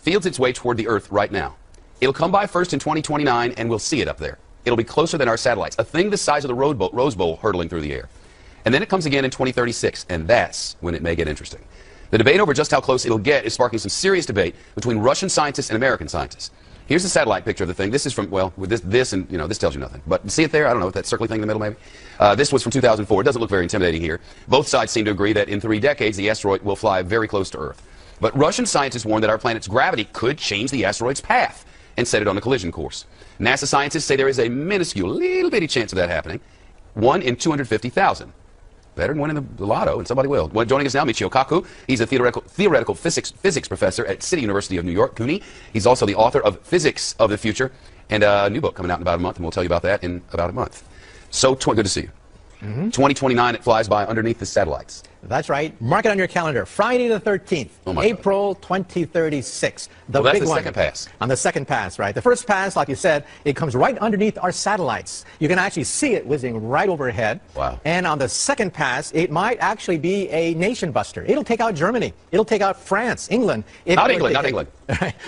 fields its way toward the Earth right now. It'll come by first in 2029, and we'll see it up there. It'll be closer than our satellites, a thing the size of the Rose Bowl hurtling through the air. And then it comes again in 2036, and that's when it may get interesting. The debate over just how close it'll get is sparking some serious debate between Russian scientists and American scientists. Here's a satellite picture of the thing. This is from, well, with this and, this tells you nothing. But see it there? I don't know, that circly thing in the middle, maybe? This was from 2004. It doesn't look very intimidating here. Both sides seem to agree that in 3 decades, the asteroid will fly very close to Earth. But Russian scientists warn that our planet's gravity could change the asteroid's path and set it on a collision course. NASA scientists say there is a minuscule, little bitty chance of that happening. 1 in 250,000. Better than winning the lotto, and somebody will. Well, joining us now, Michio Kaku. He's a theoretical physics professor at City University of New York, CUNY. He's also the author of Physics of the Future, and a new book coming out in about a month, and we'll tell you about that in about a month. So, good to see you. 2029, it flies by underneath the satellites. That's right. Mark it on your calendar. Friday the 13th, April 2036. The that's big the one. second pass. On the second pass, right. The first pass, like you said, it comes right underneath our satellites. You can actually see it whizzing right overhead. Wow. And on the second pass, it might actually be a nation buster. It'll take out Germany. It'll take out France, England. Not England.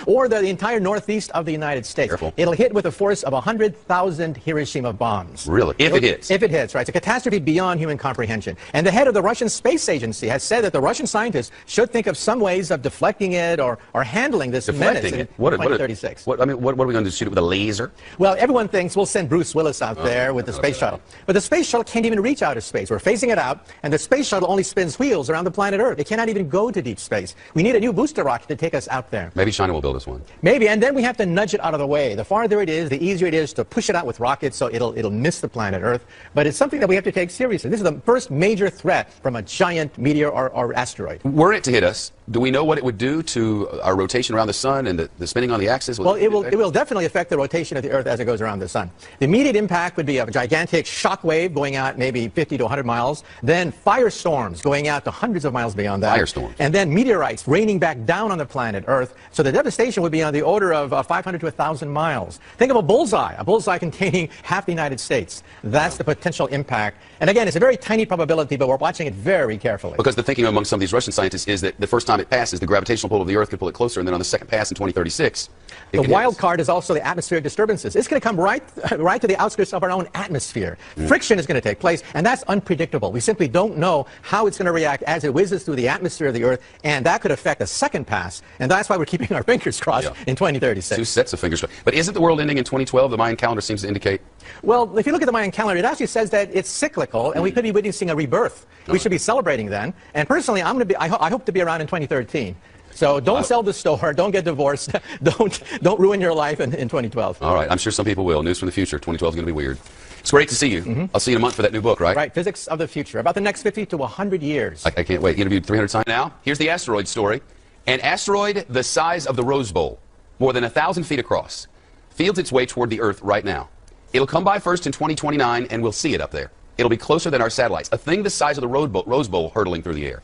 Or the entire northeast of the United States. Careful. It'll hit with a force of 100,000 Hiroshima bombs. Really? If it hits. If it hits, right. It's a catastrophe beyond human comprehension. And the head of the Russian Space Agency has said that the Russian scientists should think of some ways of deflecting it or handling this menace in 2036. What are we going to do? Shoot it with a laser? Well, everyone thinks we'll send Bruce Willis out there with the space shuttle. But the space shuttle can't even reach outer space. We're phasing it out, and the space shuttle only spins wheels around the planet Earth. It cannot even go to deep space. We need a new booster rocket to take us out there. Maybe China will build us one. Maybe, and then we have to nudge it out of the way. The farther it is, the easier it is to push it out with rockets so it'll miss the planet Earth. But it's something that we have to take seriously. This is the first major threat from a giant meteor or asteroid. Were it to hit us, do we know what it would do to our rotation around the sun and the spinning on the axis? Well, it will definitely affect the rotation of the Earth as it goes around the sun. The immediate impact would be a gigantic shock wave going out maybe 50 to 100 miles, then firestorms going out to hundreds of miles beyond that. Firestorms. And then meteorites raining back down on the planet Earth. So the devastation would be on the order of 500 to 1,000 miles. Think of a bullseye containing half the United States. That's the potential impact. And again, it's a very tiny probability, but we're watching it very carefully. Because the thinking among some of these Russian scientists is that the first time it passes, the gravitational pull of the Earth could pull it closer, and then on the second pass in 2036, the wild card is also the atmospheric disturbances. It's going to come right to the outskirts of our own atmosphere. Friction is going to take place, and that's unpredictable. We simply don't know how it's going to react as it whizzes through the atmosphere of the Earth, and that could affect the second pass. And that's why we're keeping our fingers crossed in 2036. 2 sets of fingers crossed. But isn't the world ending in 2012? The Mayan calendar seems to indicate. Well, if you look at the Mayan calendar, it actually says that it's cyclical, and we could be witnessing a rebirth. We should be celebrating then. And personally, I hope to be around in 2013. So don't sell the store, don't get divorced, don't ruin your life in 2012. All right, I'm sure some people will. News from the future. 2012 is going to be weird. It's great to see you. I'll see you in a month for that new book, right? Right, Physics of the Future, about the next 50 to 100 years. I can't wait. Interviewed 300 times. Now, here's the asteroid story. An asteroid the size of the Rose Bowl, more than 1,000 feet across, fields its way toward the Earth right now. It'll come by first in 2029, and we'll see it up there. It'll be closer than our satellites, a thing the size of the Rose Bowl hurtling through the air.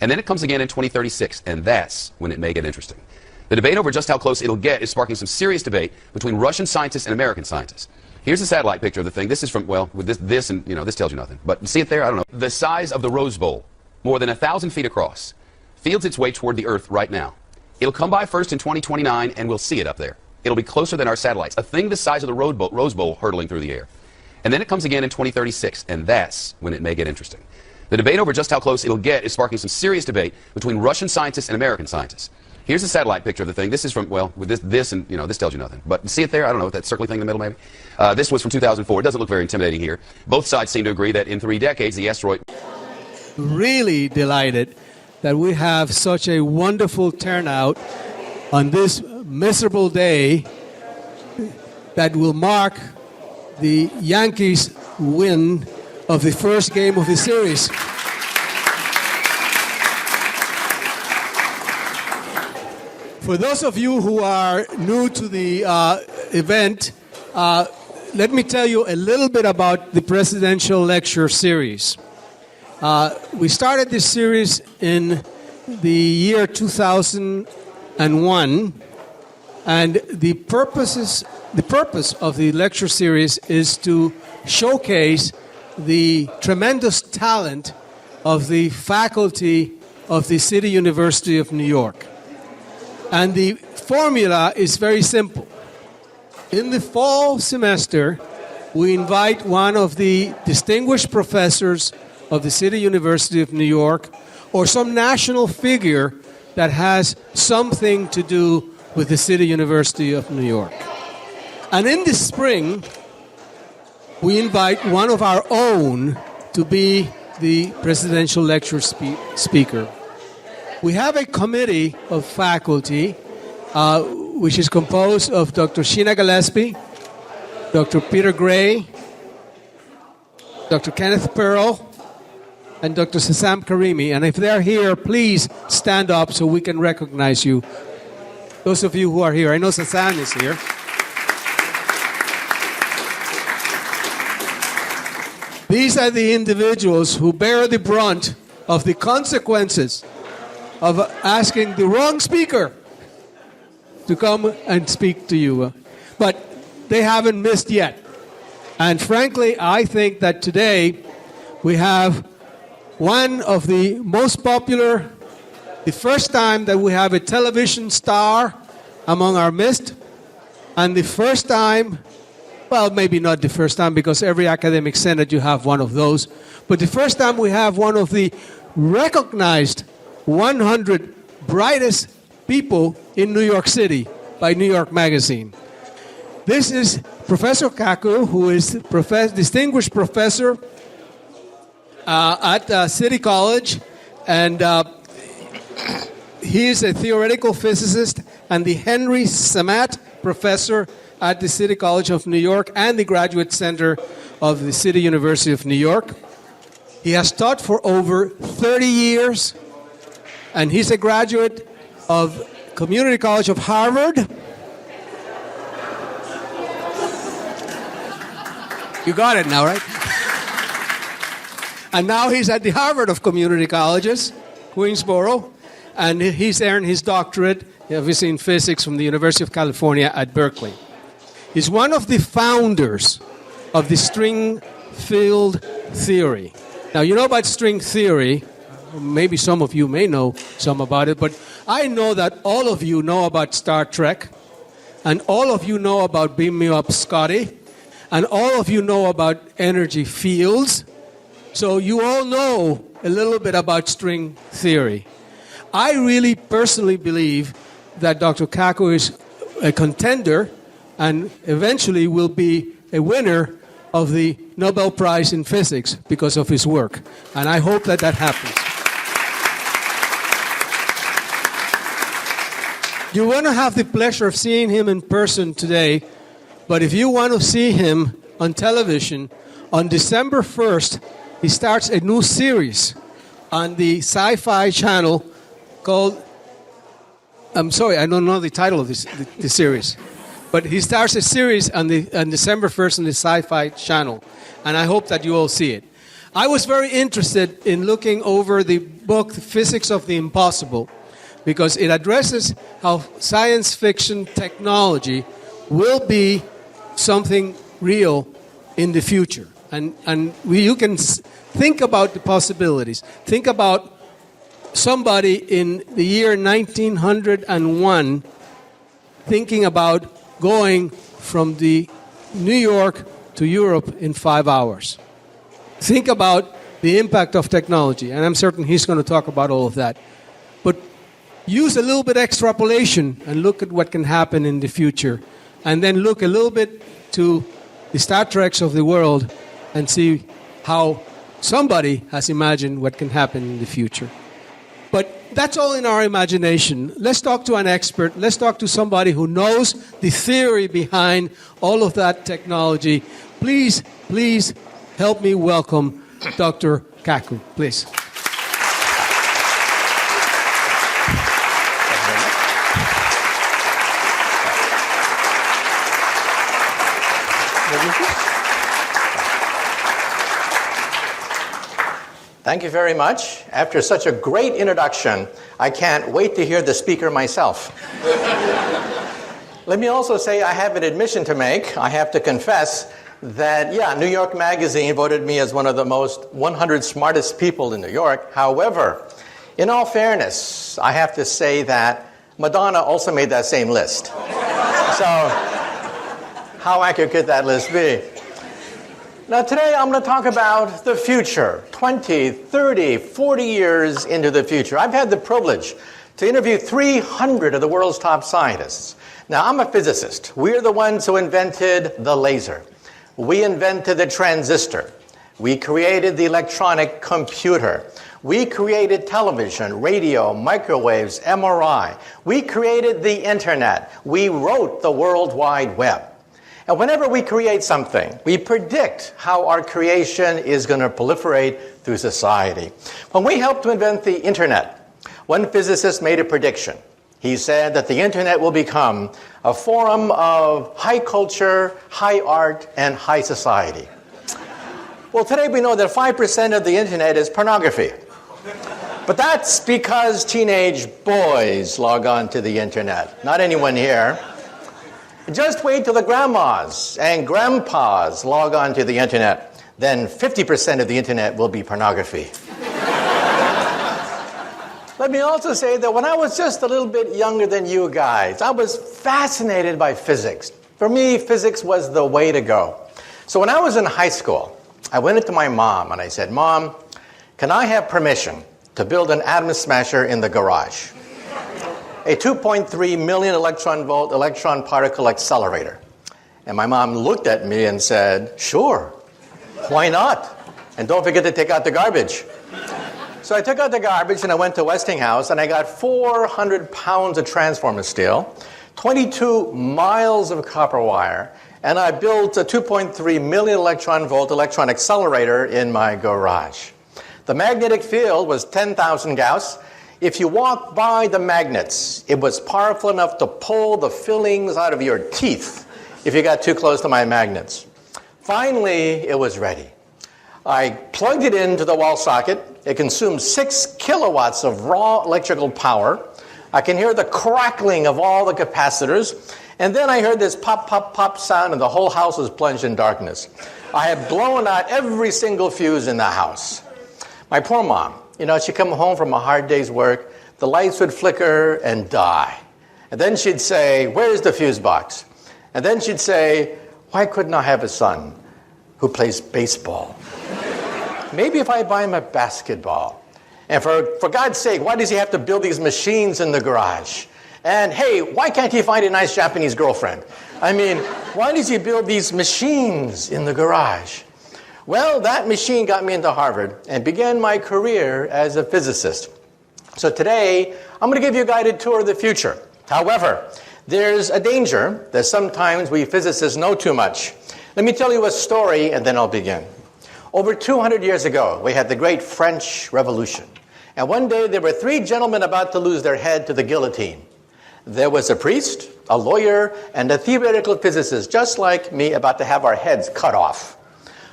And then it comes again in 2036, and that's when it may get interesting. The debate over just how close it'll get is sparking some serious debate between Russian scientists and American scientists. Here's a satellite picture of the thing. This is from, well, with this and, this tells you nothing. But see it there? I don't know. The size of the Rose Bowl, more than 1,000 feet across, fields its way toward the Earth right now. It'll come by first in 2029, and we'll see it up there. It'll be closer than our satellites, a thing the size of the Rose Bowl hurtling through the air. And then it comes again in 2036, and that's when it may get interesting. The debate over just how close it'll get is sparking some serious debate between Russian scientists and American scientists. Here's a satellite picture of the thing. This is from, well, with this and, this tells you nothing. But see it there? I don't know, that circly thing in the middle, maybe? This was from 2004. It doesn't look very intimidating here. Both sides seem to agree that in 3 decades, the asteroid... Really delighted that we have such a wonderful turnout on this miserable day that will mark the Yankees' win of the first game of the series. For those of you who are new to the event, let me tell you a little bit about the presidential lecture series. We started this series in the year 2001, and the purpose of the lecture series is to showcase the tremendous talent of the faculty of the City University of New York. And the formula is very simple. In the fall semester, we invite one of the distinguished professors of the City University of New York or some national figure that has something to do with the City University of New York. And in the spring, we invite one of our own to be the presidential lecture speaker. We have a committee of faculty which is composed of Dr. Sheena Gillespie, Dr. Peter Gray, Dr. Kenneth Pearl, and Dr. Sassam Karimi. And if they're here, please stand up so we can recognize you. Those of you who are here. I know Sassam is here. These are the individuals who bear the brunt of the consequences of asking the wrong speaker to come and speak to you. But they haven't missed yet. And frankly, I think that today we have one of the most popular, the first time that we have a television star among our midst, and the first time, well, maybe not the first time, because every academic senate you have one of those, but the first time we have one of the recognized 100 brightest people in New York City by New York Magazine. This is Professor Kaku, who is distinguished professor at City College, and he is a theoretical physicist and the Henry Samat Professor at the City College of New York and the Graduate Center of the City University of New York. He has taught for over 30 years, and he's a graduate of Community College of Harvard. You got it now, right? And now he's at the Harvard of Community Colleges, Queensboro, and he's earned his doctorate, obviously in physics, from the University of California at Berkeley. He's one of the founders of the string field theory. Now, you know about string theory. Maybe some of you may know some about it, but I know that all of you know about Star Trek, and all of you know about Beam Me Up, Scotty, and all of you know about energy fields. So you all know a little bit about string theory. I really personally believe that Dr. Kaku is a contender and eventually will be a winner of the Nobel Prize in Physics because of his work. And I hope that that happens. You want to have the pleasure of seeing him in person today, but if you want to see him on television, on December 1st, he starts a new series on the Sci-Fi channel called, I'm sorry, I don't know the title of the series, but he starts a series on December 1st on the Sci-Fi channel, and I hope that you all see it. I was very interested in looking over the book, The Physics of the Impossible, because it addresses how science fiction technology will be something real in the future. And you can think about the possibilities. Think about somebody in the year 1901 thinking about going from the New York to Europe in 5 hours. Think about the impact of technology, and I'm certain he's going to talk about all of that. But use a little bit extrapolation and look at what can happen in the future, and then look a little bit to the Star Treks of the world and see how somebody has imagined what can happen in the future. But that's all in our imagination. Let's talk to an expert. Let's talk to somebody who knows the theory behind all of that technology. Please, please help me welcome Dr. Kaku, please. Thank you very much. After such a great introduction, I can't wait to hear the speaker myself. Let me also say I have an admission to make. I have to confess that, New York Magazine voted me as one of the most 100 smartest people in New York. However, in all fairness, I have to say that Madonna also made that same list. So, how accurate could that list be? Now, today I'm going to talk about the future, 20, 30, 40 years into the future. I've had the privilege to interview 300 of the world's top scientists. Now, I'm a physicist. We're the ones who invented the laser. We invented the transistor. We created the electronic computer. We created television, radio, microwaves, MRI. We created the internet. We wrote the World Wide Web. And whenever we create something, we predict how our creation is going to proliferate through society. When we helped to invent the internet, one physicist made a prediction. He said that the internet will become a forum of high culture, high art, and high society. Well, today we know that 5% of the internet is pornography. But that's because teenage boys log on to the internet, not anyone here. Just wait till the grandmas and grandpas log on to the internet. Then 50% of the internet will be pornography. Let me also say that when I was just a little bit younger than you guys, I was fascinated by physics. For me, physics was the way to go. So when I was in high school, I went into my mom and I said, "Mom, can I have permission to build an atom smasher in the garage? A 2.3 million electron volt electron particle accelerator." And my mom looked at me and said, "Sure, why not? And don't forget to take out the garbage." So I took out the garbage and I went to Westinghouse and I got 400 pounds of transformer steel, 22 miles of copper wire, and I built a 2.3 million electron volt electron accelerator in my garage. The magnetic field was 10,000 Gauss. If you walked by the magnets, it was powerful enough to pull the fillings out of your teeth if you got too close to my magnets. Finally, it was ready. I plugged it into the wall socket. It consumed 6 kilowatts of raw electrical power. I can hear the crackling of all the capacitors. And then I heard this pop, pop, pop sound, and the whole house was plunged in darkness. I had blown out every single fuse in the house. My poor mom, she'd come home from a hard day's work, the lights would flicker and die. And then she'd say, "Where's the fuse box?" And then she'd say, "Why couldn't I have a son who plays baseball? Maybe if I buy him a basketball. And for God's sake, why does he have to build these machines in the garage? And hey, why can't he find a nice Japanese girlfriend? I mean, why does he build these machines in the garage?" Well, that machine got me into Harvard and began my career as a physicist. So today, I'm going to give you a guided tour of the future. However, there's a danger that sometimes we physicists know too much. Let me tell you a story and then I'll begin. Over 200 years ago, we had the great French Revolution. And one day there were 3 gentlemen about to lose their head to the guillotine. There was a priest, a lawyer, and a theoretical physicist, just like me, about to have our heads cut off.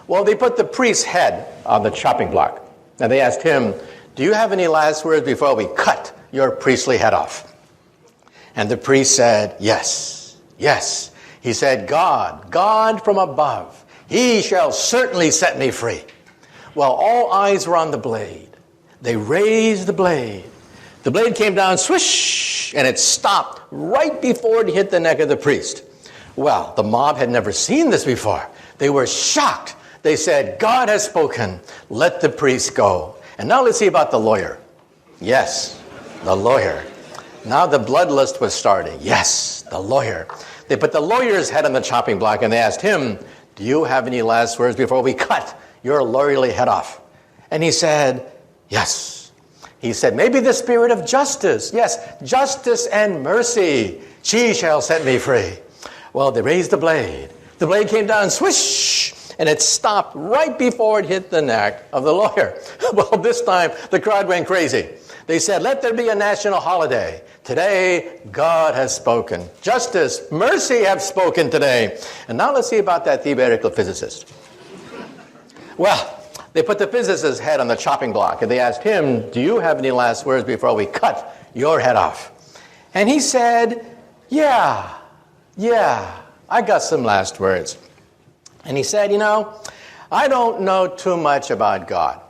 Well, they put the priest's head on the chopping block. And they asked him, "Do you have any last words before we cut your priestly head off?" And the priest said, "Yes, yes." He said, God from above, he shall certainly set me free." Well, all eyes were on the blade. They raised the blade. The blade came down, swish, and it stopped right before it hit the neck of the priest. Well, the mob had never seen this before. They were shocked. They said, "God has spoken. Let the priest go." And now let's see about the lawyer. Yes, the lawyer. Now the bloodlust was starting. Yes, the lawyer. They put the lawyer's head on the chopping block and they asked him, "Do you have any last words before we cut your lawyerly head off?" And he said, "Yes." He said, "Maybe the spirit of justice. Yes, justice and mercy. She shall set me free." Well, they raised the blade. The blade came down, swish, and it stopped right before it hit the neck of the lawyer. Well, this time the crowd went crazy. They said, "Let there be a national holiday. Today, God has spoken. Justice, mercy have spoken today." And now let's see about that theoretical physicist. Well, they put the physicist's head on the chopping block and they asked him, "Do you have any last words before we cut your head off?" And he said, Yeah, I got some last words. And he said, "I don't know too much about God.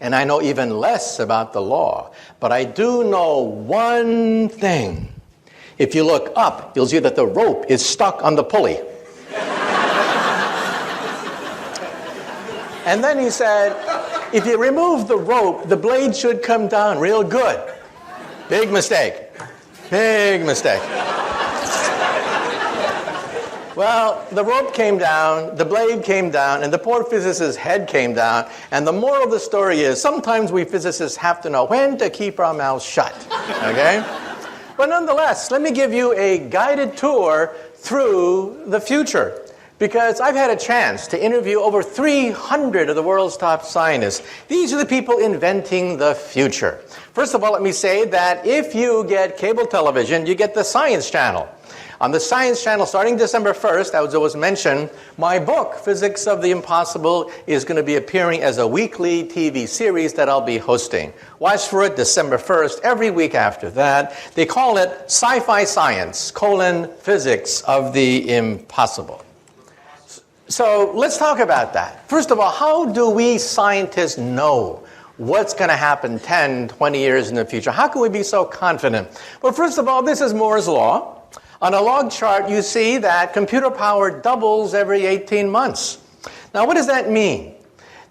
And I know even less about the law. But I do know one thing. If you look up, you'll see that the rope is stuck on the pulley. And then he said, if you remove the rope, the blade should come down real good. Big mistake. Big mistake. Well, the rope came down, the blade came down, and the poor physicist's head came down. And the moral of the story is, sometimes we physicists have to know when to keep our mouths shut. Okay? But nonetheless, let me give you a guided tour through the future. Because I've had a chance to interview over 300 of the world's top scientists. These are the people inventing the future. First of all, let me say that if you get cable television, you get the Science Channel. On the Science Channel, starting December 1st, as was mentioned, my book, Physics of the Impossible, is going to be appearing as a weekly TV series that I'll be hosting. Watch for it December 1st, every week after that. They call it Sci-Fi Science, Physics of the Impossible. So let's talk about that. First of all, how do we scientists know what's going to happen 10, 20 years in the future? How can we be so confident? Well, first of all, this is Moore's Law. On a log chart, you see that computer power doubles every 18 months. Now, what does that mean?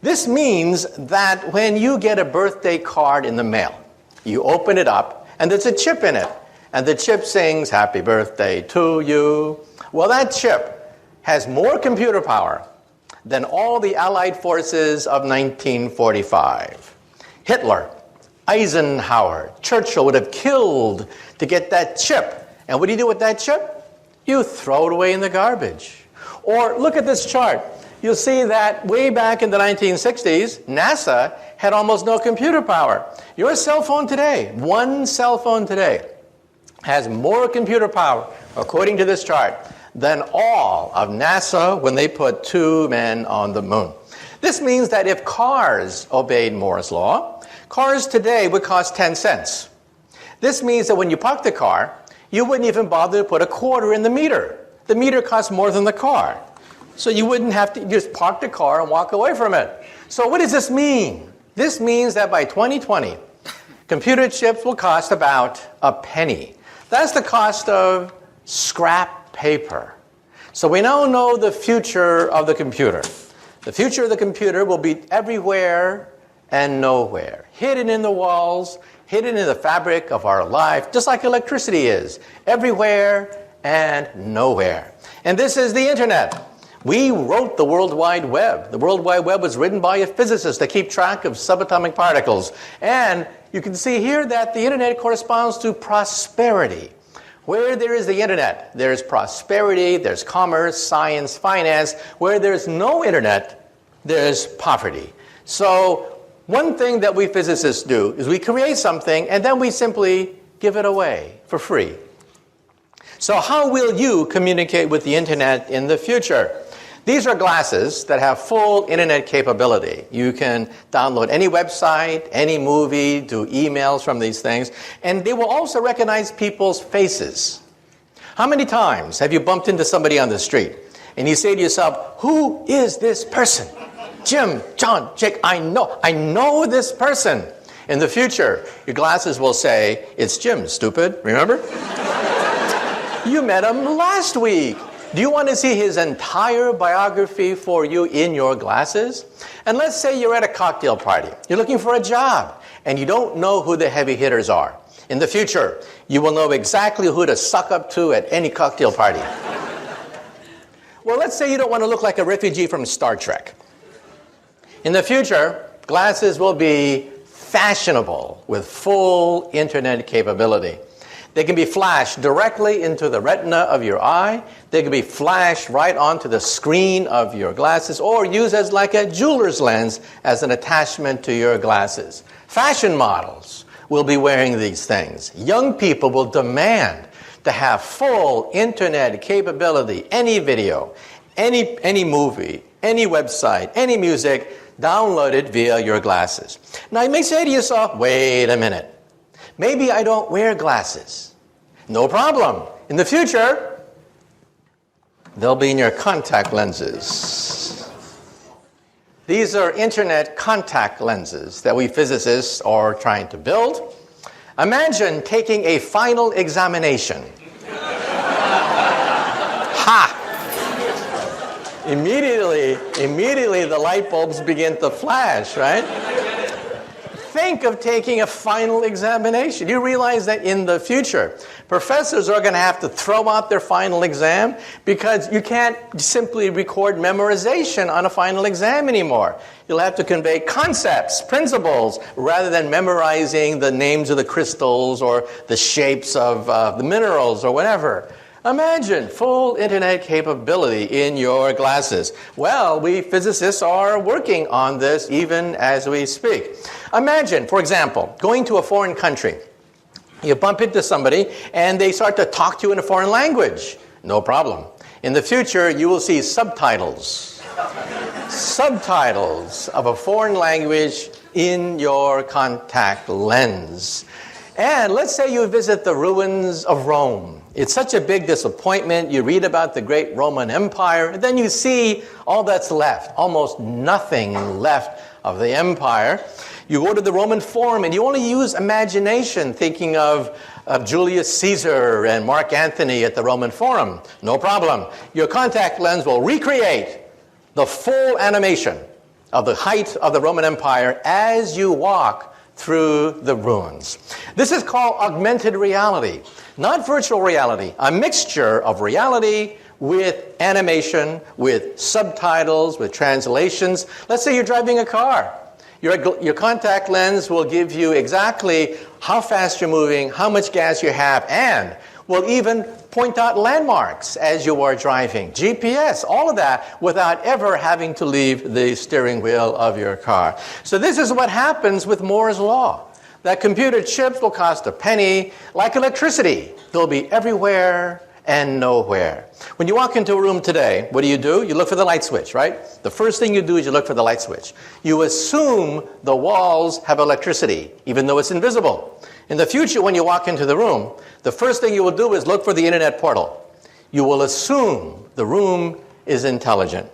This means that when you get a birthday card in the mail, you open it up, and there's a chip in it. And the chip sings, "Happy birthday to you." Well, that chip has more computer power than all the Allied forces of 1945. Hitler, Eisenhower, Churchill would have killed to get that chip. And what do you do with that chip? You throw it away in the garbage. Or look at this chart. You'll see that way back in the 1960s, NASA had almost no computer power. Your cell phone today, one cell phone today, has more computer power, according to this chart, than all of NASA when they put 2 men on the moon. This means that if cars obeyed Moore's Law, cars today would cost 10 cents. This means that when you park the car, you wouldn't even bother to put a quarter in the meter. The meter costs more than the car. So you wouldn't have to just park the car and walk away from it. So what does this mean? This means that by 2020, computer chips will cost about a penny. That's the cost of scrap paper. So we now know the future of the computer. The future of the computer will be everywhere and nowhere. Hidden in the walls, hidden in the fabric of our life, just like electricity is. Everywhere and nowhere. And this is the internet. We wrote the World Wide Web. The World Wide Web was written by a physicist to keep track of subatomic particles. And you can see here that the internet corresponds to prosperity. Where there is the internet, there's prosperity, there's commerce, science, finance. Where there's no internet, there's poverty. So one thing that we physicists do is we create something and then we simply give it away for free. So how will you communicate with the internet in the future? These are glasses that have full internet capability. You can download any website, any movie, do emails from these things, and they will also recognize people's faces. How many times have you bumped into somebody on the street and you say to yourself, "Who is this person? Jim, John, Jake, I know this person." In the future, your glasses will say, "It's Jim, stupid, remember?" You met him last week. Do you want to see his entire biography for you in your glasses? And let's say you're at a cocktail party. You're looking for a job, and you don't know who the heavy hitters are. In the future, you will know exactly who to suck up to at any cocktail party. Well, let's say you don't want to look like a refugee from Star Trek. In the future, glasses will be fashionable with full internet capability. They can be flashed directly into the retina of your eye. They can be flashed right onto the screen of your glasses or used as like a jeweler's lens as an attachment to your glasses. Fashion models will be wearing these things. Young people will demand to have full internet capability, any video, any movie, any website, any music, downloaded via your glasses. Now you may say to yourself, wait a minute. Maybe I don't wear glasses. No problem. In the future, they'll be in your contact lenses. These are internet contact lenses that we physicists are trying to build. Imagine taking a final examination Ha! Immediately the light bulbs begin to flash, right? Think of taking a final examination. You realize that in the future, professors are going to have to throw out their final exam because you can't simply record memorization on a final exam anymore. You'll have to convey concepts, principles, rather than memorizing the names of the crystals or the shapes of the minerals or whatever. Imagine full internet capability in your glasses. Well, we physicists are working on this even as we speak. Imagine, for example, going to a foreign country. You bump into somebody and they start to talk to you in a foreign language. No problem. In the future, you will see subtitles. Subtitles of a foreign language in your contact lens. And let's say you visit the ruins of Rome. It's such a big disappointment. You read about the great Roman Empire, and then you see all that's left, almost nothing left of the empire. You go to the Roman Forum, and you only use imagination, thinking of Julius Caesar and Mark Antony at the Roman Forum. No problem. Your contact lens will recreate the full animation of the height of the Roman Empire as you walk through the ruins. This is called augmented reality, not virtual reality, a mixture of reality with animation, with subtitles, with translations. Let's say you're driving a car. Your contact lens will give you exactly how fast you're moving, how much gas you have, and will even point out landmarks as you are driving. GPS, all of that without ever having to leave the steering wheel of your car. So this is what happens with Moore's Law. That computer chips will cost a penny, like electricity. They'll be everywhere and nowhere. When you walk into a room today, what do? You look for the light switch, right? The first thing you do is you look for the light switch. You assume the walls have electricity, even though it's invisible. In the future, when you walk into the room, the first thing you will do is look for the internet portal. You will assume the room is intelligent.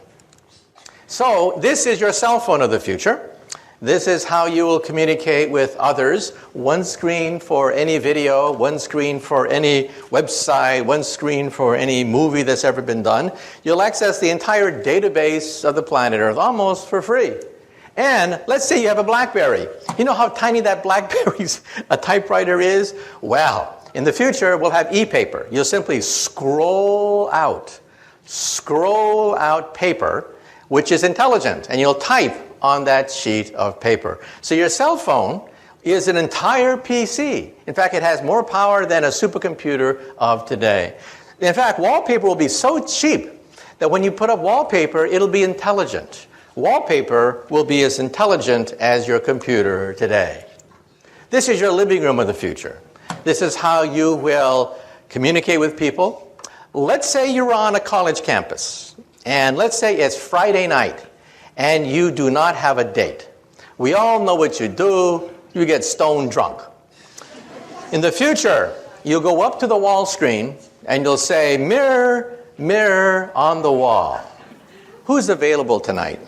So this is your cell phone of the future. This is how you will communicate with others. One screen for any video, one screen for any website, one screen for any movie that's ever been done. You'll access the entire database of the planet Earth almost for free. And let's say you have a BlackBerry. You know how tiny that BlackBerry's a typewriter is? Well, in the future, we'll have e-paper. You'll simply scroll out paper, which is intelligent, and you'll type on that sheet of paper. So your cell phone is an entire PC. In fact, it has more power than a supercomputer of today. In fact, wallpaper will be so cheap that when you put up wallpaper, it'll be intelligent. Wallpaper will be as intelligent as your computer today. This is your living room of the future. This is how you will communicate with people. Let's say you're on a college campus, and let's say it's Friday night, and you do not have a date. We all know what you do. You get stone drunk. In the future, you'll go up to the wall screen, and you'll say, "Mirror, mirror on the wall, who's available tonight?"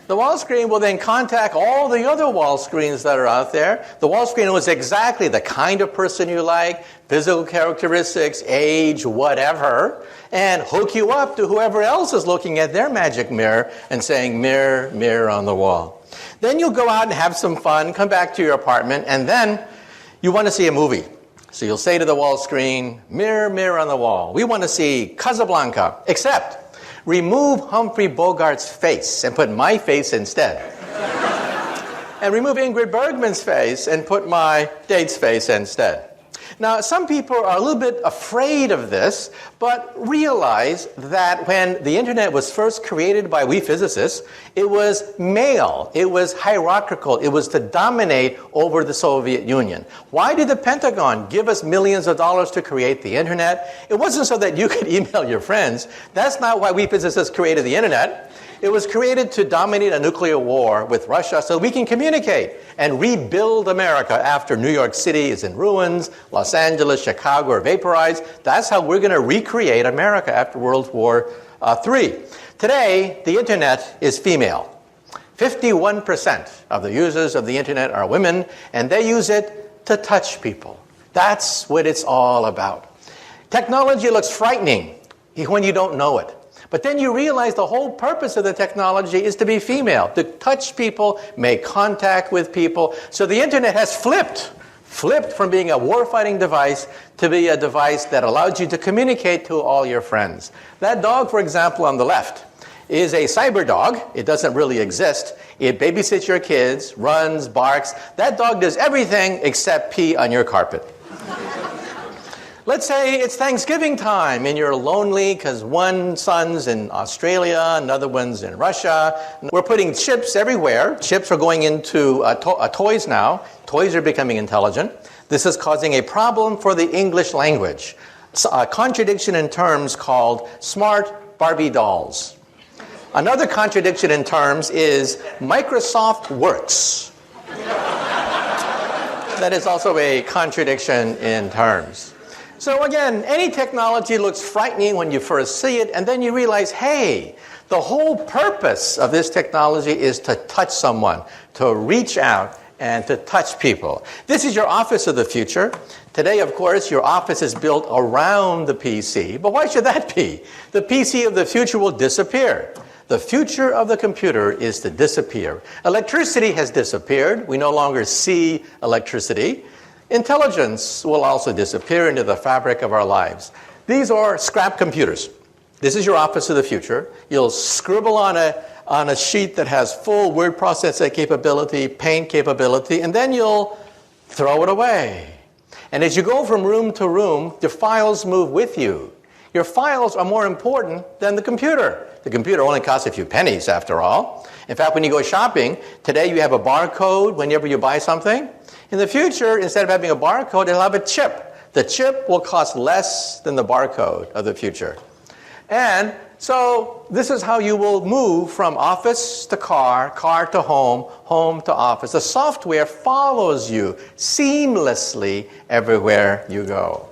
The wall screen will then contact all the other wall screens that are out there. The wall screen knows exactly the kind of person you like, physical characteristics, age, whatever, and hook you up to whoever else is looking at their magic mirror and saying, "Mirror, mirror on the wall." Then you'll go out and have some fun, come back to your apartment, and then you want to see a movie. So you'll say to the wall screen, "Mirror, mirror on the wall, we want to see Casablanca, except remove Humphrey Bogart's face and put my face instead. And remove Ingrid Bergman's face and put my date's face instead." Now, some people are a little bit afraid of this, but realize that when the internet was first created by we physicists, it was male, it was hierarchical, it was to dominate over the Soviet Union. Why did the Pentagon give us millions of dollars to create the internet? It wasn't so that you could email your friends. That's not why we physicists created the internet. It was created to dominate a nuclear war with Russia so we can communicate and rebuild America after New York City is in ruins, Los Angeles, Chicago are vaporized. That's how we're going to recreate America after World War III. Today, the internet is female. 51% of the users of the internet are women, and they use it to touch people. That's what it's all about. Technology looks frightening when you don't know it. But then you realize the whole purpose of the technology is to be female, to touch people, make contact with people. So the internet has flipped from being a war-fighting device to be a device that allows you to communicate to all your friends. That dog, for example, on the left, is a cyber dog. It doesn't really exist. It babysits your kids, runs, barks. That dog does everything except pee on your carpet. Let's say it's Thanksgiving time and you're lonely because one son's in Australia, another one's in Russia. We're putting chips everywhere. Chips are going into toys now. Toys are becoming intelligent. This is causing a problem for the English language. A contradiction in terms called smart Barbie dolls. Another contradiction in terms is Microsoft Works. That is also a contradiction in terms. So again, any technology looks frightening when you first see it, and then you realize, hey, the whole purpose of this technology is to touch someone, to reach out and to touch people. This is your office of the future. Today, of course, your office is built around the PC, but why should that be? The PC of the future will disappear. The future of the computer is to disappear. Electricity has disappeared. We no longer see electricity. Intelligence will also disappear into the fabric of our lives. These are scrap computers. This is your office of the future. You'll scribble on a sheet that has full word processing capability, paint capability, and then you'll throw it away. And as you go from room to room, the files move with you. Your files are more important than the computer. The computer only costs a few pennies, after all. In fact, when you go shopping, today you have a barcode whenever you buy something. In the future, instead of having a barcode, it'll have a chip. The chip will cost less than the barcode of the future. And so this is how you will move from office to car, car to home, home to office. The software follows you seamlessly everywhere you go.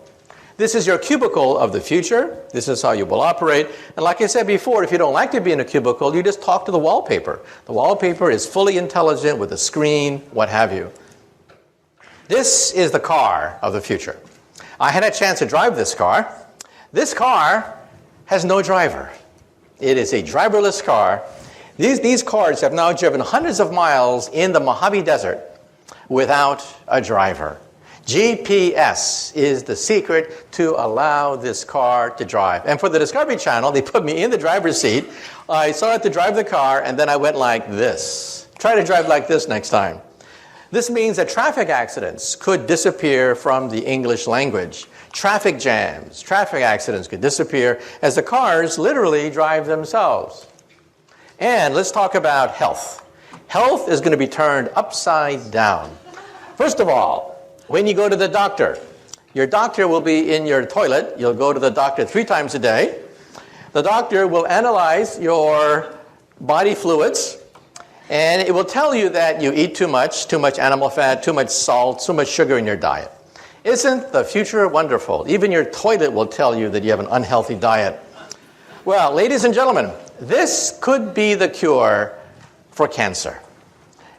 This is your cubicle of the future. This is how you will operate. And like I said before, if you don't like to be in a cubicle, you just talk to the wallpaper. The wallpaper is fully intelligent with a screen, what have you. This is the car of the future. I had a chance to drive this car. This car has no driver. It is a driverless car. These cars have now driven hundreds of miles in the Mojave Desert without a driver. GPS is the secret to allow this car to drive. And for the Discovery Channel, they put me in the driver's seat. I started to drive the car, and then I went like this. Try to drive like this next time. This means that traffic accidents could disappear from the English language. Traffic jams, traffic accidents could disappear as the cars literally drive themselves. And let's talk about health. Health is going to be turned upside down. First of all, when you go to the doctor, your doctor will be in your toilet. You'll go to the doctor 3 times a day. The doctor will analyze your body fluids, and it will tell you that you eat too much animal fat, too much salt, too much sugar in your diet. Isn't the future wonderful? Even your toilet will tell you that you have an unhealthy diet. Well, ladies and gentlemen, this could be the cure for cancer.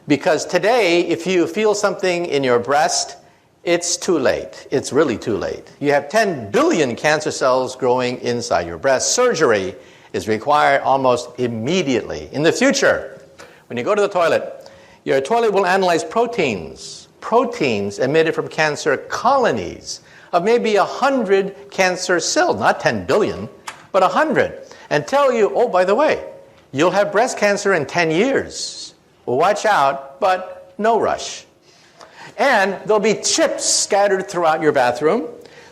Because today, if you feel something in your breast, it's too late. It's really too late. You have 10 billion cancer cells growing inside your breast. Surgery is required almost immediately. In the future, when you go to the toilet, your toilet will analyze proteins emitted from cancer colonies of maybe 100 cancer cells, not 10 billion, but 100, and tell you, oh, by the way, you'll have breast cancer in 10 years. Well, watch out, but no rush. And there'll be chips scattered throughout your bathroom,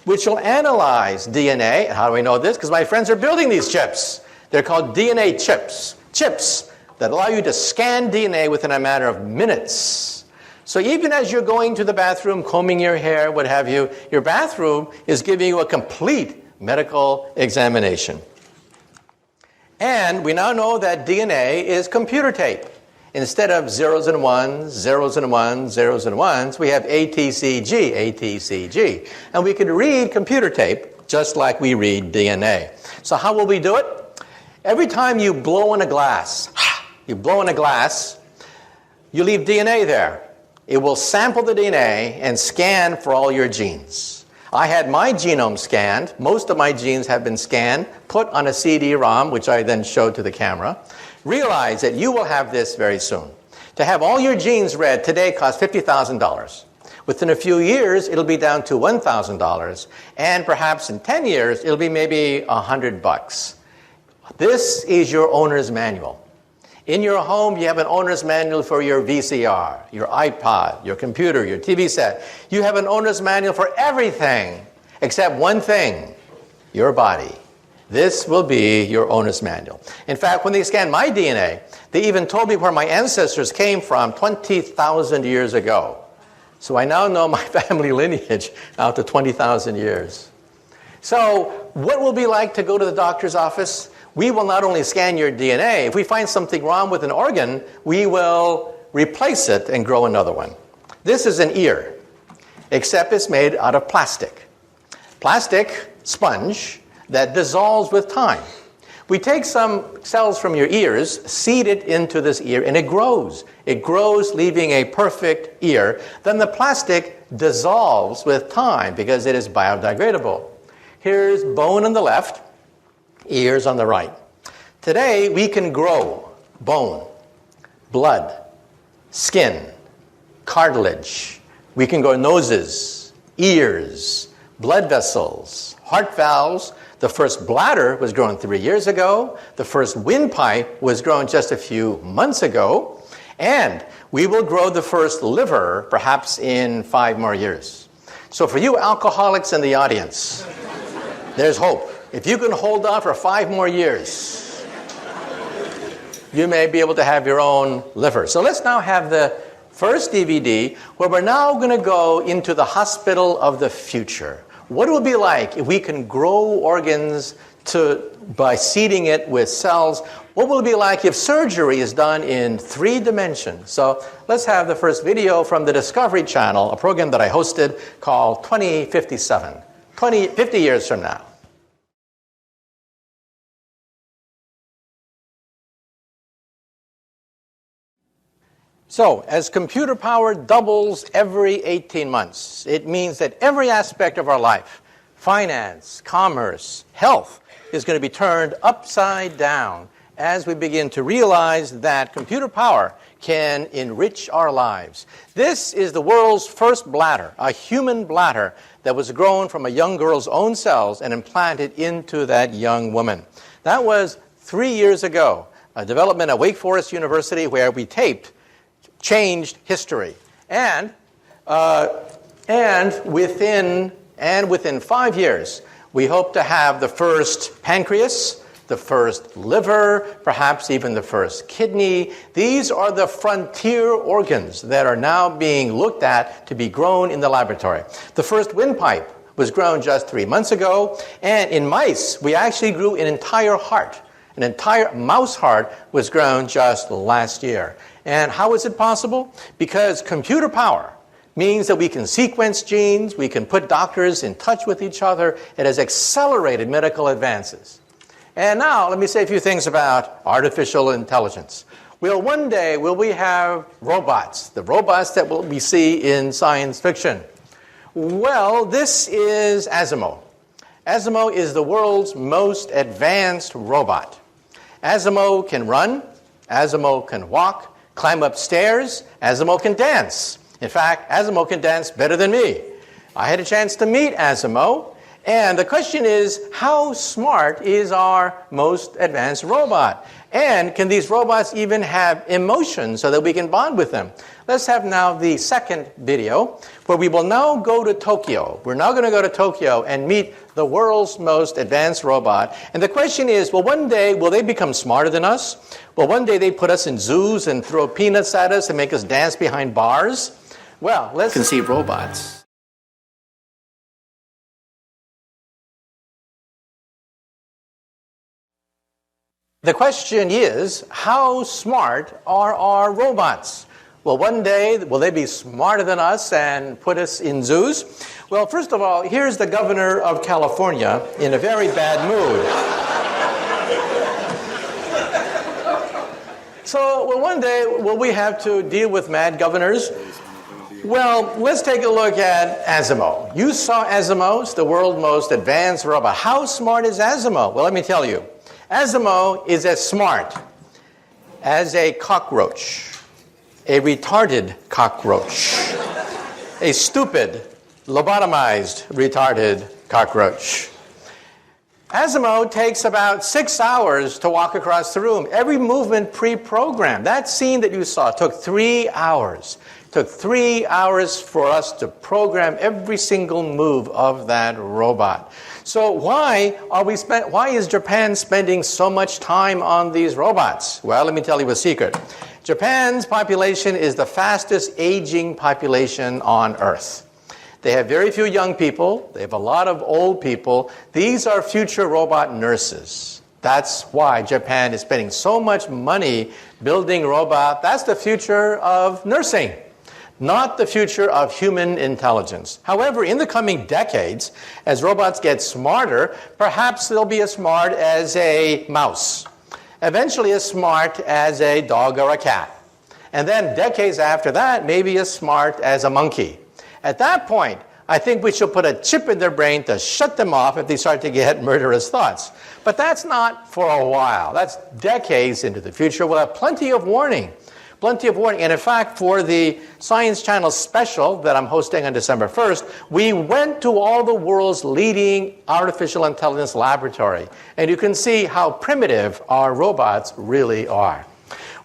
which will analyze DNA. How do we know this? Because my friends are building these chips. They're called DNA chips. Chips that allow you to scan DNA within a matter of minutes. So even as you're going to the bathroom, combing your hair, what have you, your bathroom is giving you a complete medical examination. And we now know that DNA is computer tape. Instead of zeros and ones, zeros and ones, zeros and ones, we have ATCG, ATCG. And we can read computer tape just like we read DNA. So how will we do it? Every time you blow in a glass, you leave DNA there. It will sample the DNA and scan for all your genes. I had my genome scanned. Most of my genes have been scanned, put on a CD-ROM, which I then showed to the camera. Realize that you will have this very soon. To have all your genes read today costs $50,000. Within a few years, it'll be down to $1,000. And perhaps in 10 years, it'll be maybe $100. This is your owner's manual. In your home, you have an owner's manual for your VCR, your iPod, your computer, your TV set. You have an owner's manual for everything except one thing, your body. This will be your owner's manual. In fact, when they scanned my DNA, they even told me where my ancestors came from 20,000 years ago. So I now know my family lineage out to 20,000 years. So what will it be like to go to the doctor's office? We will not only scan your DNA. If we find something wrong with an organ, we will replace it and grow another one. This is an ear, except it's made out of plastic. Plastic sponge that dissolves with time. We take some cells from your ears, seed it into this ear, and it grows. It grows, leaving a perfect ear. Then the plastic dissolves with time because it is biodegradable. Here's bone on the left, ears on the right. Today, we can grow bone, blood, skin, cartilage. We can grow noses, ears, blood vessels, heart valves. The first bladder was grown 3 years ago. The first windpipe was grown just a few months ago. And we will grow the first liver perhaps in 5 more years. So for you alcoholics in the audience, there's hope. If you can hold on for 5 more years, you may be able to have your own liver. So let's now have the first DVD where we're now going to go into the hospital of the future. What it will be like if we can grow organs by seeding it with cells. What will it be like if surgery is done in 3 dimensions? So let's have the first video from the Discovery Channel, a program that I hosted called 2057, 50 years from now. So, as computer power doubles every 18 months, it means that every aspect of our life, finance, commerce, health, is going to be turned upside down as we begin to realize that computer power can enrich our lives. This is the world's first bladder, a human bladder that was grown from a young girl's own cells and implanted into that young woman. That was 3 years ago, a development at Wake Forest University where we taped changed history. And within 5 years, we hope to have the first pancreas, the first liver, perhaps even the first kidney. These are the frontier organs that are now being looked at to be grown in the laboratory. The first windpipe was grown just 3 months ago, and in mice, we actually grew an entire heart. An entire mouse heart was grown just last year. And how is it possible? Because computer power means that we can sequence genes, we can put doctors in touch with each other. It has accelerated medical advances. And now, let me say a few things about artificial intelligence. Well, one day, will we have robots, the robots that we see in science fiction? Well, this is Asimo. Asimo is the world's most advanced robot. Asimo can run, Asimo can walk, climb up stairs, Asimo can dance. In fact, Asimo can dance better than me. I had a chance to meet Asimo, and the question is, how smart is our most advanced robot? And can these robots even have emotions so that we can bond with them? Let's have now the second video, where we will now go to Tokyo. We're now going to go to Tokyo and meet the world's most advanced robot. And the question is, well, one day, will they become smarter than us? Well, one day they put us in zoos and throw peanuts at us and make us dance behind bars? Well, let's conceive robots. The question is, how smart are our robots? Well, one day, will they be smarter than us and put us in zoos? Well, first of all, here's the governor of California in a very bad mood. So, well, one day, will we have to deal with mad governors? Well, let's take a look at Asimo. You saw Asimo, the world's most advanced robot. How smart is Asimo? Well, let me tell you. Asimo is as smart as a cockroach, a retarded cockroach, a stupid, lobotomized, retarded cockroach. Asimo takes about 6 hours to walk across the room. Every movement pre-programmed. That scene that you saw took 3 hours. It took 3 hours for us to program every single move of that robot. So why is Japan spending so much time on these robots? Well, let me tell you a secret. Japan's population is the fastest aging population on Earth. They have very few young people. They have a lot of old people. These are future robot nurses. That's why Japan is spending so much money building robots. That's the future of nursing, not the future of human intelligence. However, in the coming decades, as robots get smarter, perhaps they'll be as smart as a mouse, eventually as smart as a dog or a cat. And then decades after that, maybe as smart as a monkey. At that point, I think we should put a chip in their brain to shut them off if they start to get murderous thoughts. But that's not for a while. That's decades into the future. We'll have plenty of warning. Plenty of warning. And in fact, for the Science Channel special that I'm hosting on December 1st, we went to all the world's leading artificial intelligence laboratory. And you can see how primitive our robots really are.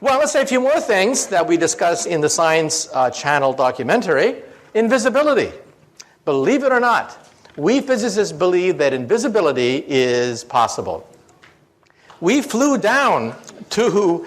Well, let's say a few more things that we discussed in the Science Channel documentary. Invisibility. Believe it or not, we physicists believe that invisibility is possible. We flew down to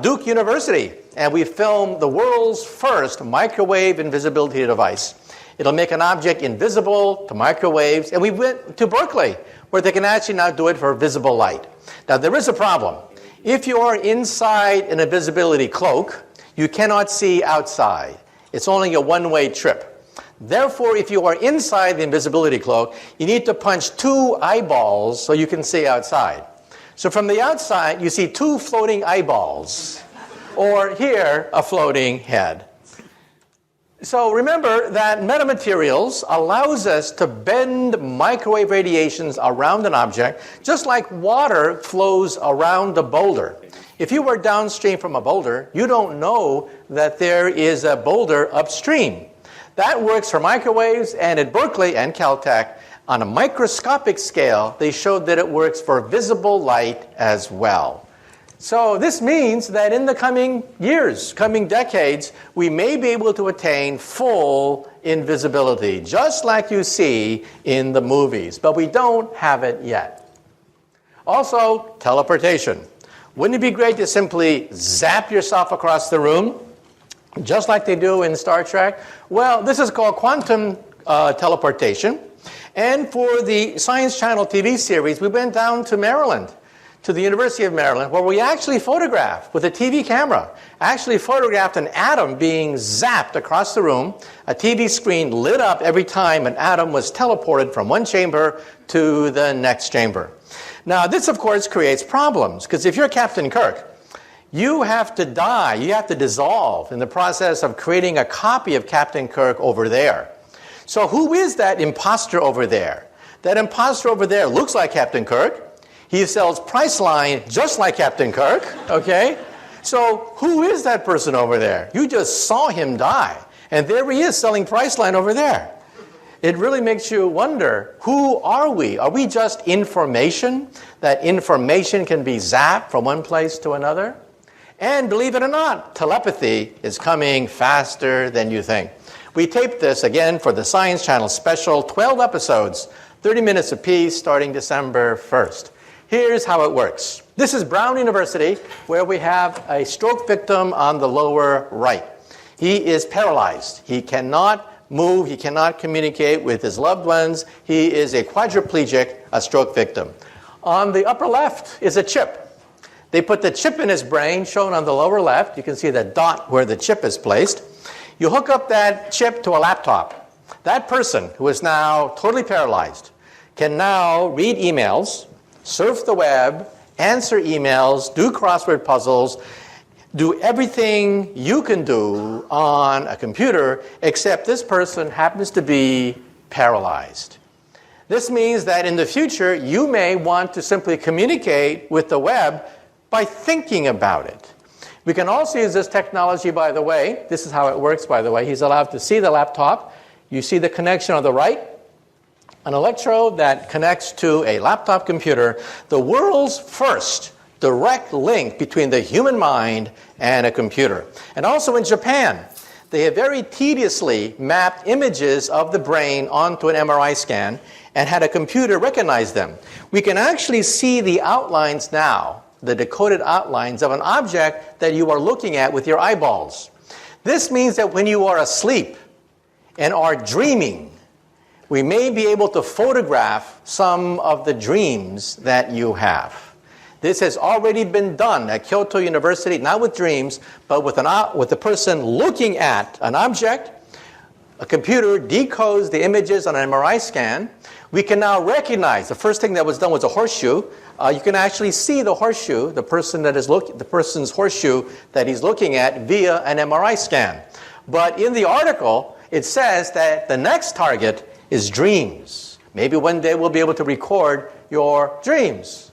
Duke University, and we filmed the world's first microwave invisibility device. It'll make an object invisible to microwaves, and we went to Berkeley, where they can actually now do it for visible light. Now, there is a problem. If you are inside an invisibility cloak, you cannot see outside. It's only a one-way trip. Therefore, if you are inside the invisibility cloak, you need to punch 2 eyeballs so you can see outside. So from the outside, you see 2 floating eyeballs, or here, a floating head. So remember that metamaterials allows us to bend microwave radiations around an object, just like water flows around a boulder. If you were downstream from a boulder, you don't know that there is a boulder upstream. That works for microwaves, and at Berkeley and Caltech, on a microscopic scale, they showed that it works for visible light as well. So this means that in the coming years, coming decades, we may be able to attain full invisibility, just like you see in the movies, but we don't have it yet. Also, teleportation. Wouldn't it be great to simply zap yourself across the room, just like they do in Star Trek? Well, this is called quantum teleportation. And for the Science Channel TV series, we went down to Maryland, to the University of Maryland, where we actually photographed, with a TV camera, actually photographed an atom being zapped across the room. A TV screen lit up every time an atom was teleported from one chamber to the next chamber. Now, this, of course, creates problems, because if you're Captain Kirk, you have to die, you have to dissolve in the process of creating a copy of Captain Kirk over there. So who is that imposter over there? That imposter over there looks like Captain Kirk. He sells Priceline just like Captain Kirk, okay? So who is that person over there? You just saw him die, and there he is selling Priceline over there. It really makes you wonder, who are we? Are we just information? That information can be zapped from one place to another? And believe it or not, telepathy is coming faster than you think. We taped this again for the Science Channel special, 12 episodes, 30 minutes apiece, starting December 1st. Here's how it works. This is Brown University, where we have a stroke victim on the lower right. He is paralyzed. He cannot move. He cannot communicate with his loved ones. He is a quadriplegic, a stroke victim. On the upper left is a chip. They put the chip in his brain, shown on the lower left. You can see the dot where the chip is placed. You hook up that chip to a laptop. That person, who is now totally paralyzed, can now read emails, surf the web, answer emails, do crossword puzzles, do everything you can do on a computer, except this person happens to be paralyzed. This means that in the future, you may want to simply communicate with the web by thinking about it. We can also use this technology, by the way. This is how it works, by the way. He's allowed to see the laptop. You see the connection on the right, an electrode that connects to a laptop computer, the world's first direct link between the human mind and a computer. And also in Japan, they have very tediously mapped images of the brain onto an MRI scan and had a computer recognize them. We can actually see the outlines now, the decoded outlines of an object that you are looking at with your eyeballs. This means that when you are asleep and are dreaming, we may be able to photograph some of the dreams that you have. This has already been done at Kyoto University, not with dreams, but with the person looking at an object. A computer decodes the images on an MRI scan. We can now recognize, the first thing that was done was a horseshoe. You can actually see the horseshoe, the person's horseshoe that he's looking at via an MRI scan. But in the article, it says that the next target is dreams. Maybe one day we'll be able to record your dreams.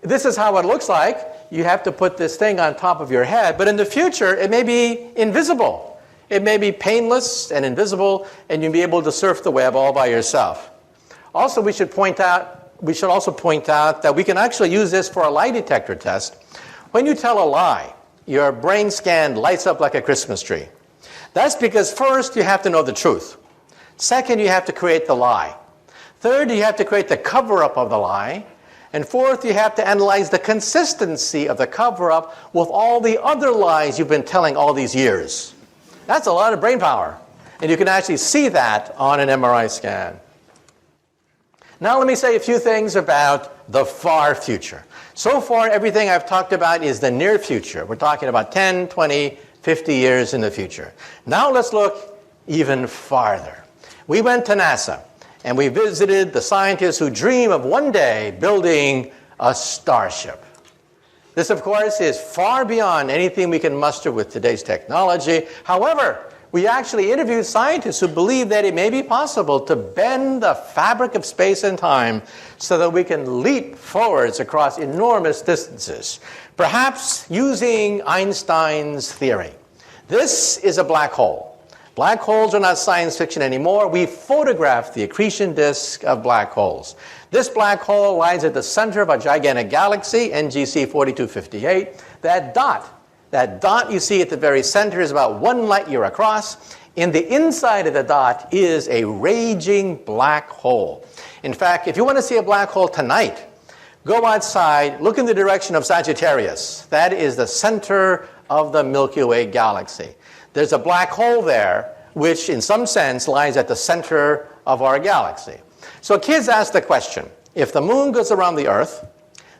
This is how it looks like. You have to put this thing on top of your head, but in the future, it may be invisible. It may be painless and invisible, and you'll be able to surf the web all by yourself. Also, we should also point out that we can actually use this for a lie detector test. When you tell a lie, your brain scan lights up like a Christmas tree. That's because first, you have to know the truth. Second, you have to create the lie. Third, you have to create the cover-up of the lie. And fourth, you have to analyze the consistency of the cover-up with all the other lies you've been telling all these years. That's a lot of brain power. And you can actually see that on an MRI scan. Now let me say a few things about the far future. So far, everything I've talked about is the near future. We're talking about 10, 20, 50 years in the future. Now let's look even farther. We went to NASA. And we visited the scientists who dream of one day building a starship. This, of course, is far beyond anything we can muster with today's technology. However, we actually interviewed scientists who believe that it may be possible to bend the fabric of space and time so that we can leap forwards across enormous distances, perhaps using Einstein's theory. This is a black hole. Black holes are not science fiction anymore. We photographed the accretion disk of black holes. This black hole lies at the center of a gigantic galaxy, NGC 4258. That dot you see at the very center is about 1 light year across. In the inside of the dot is a raging black hole. In fact, if you want to see a black hole tonight, go outside, look in the direction of Sagittarius. That is the center of the Milky Way galaxy. There's a black hole there, which in some sense lies at the center of our galaxy. So kids ask the question, if the moon goes around the Earth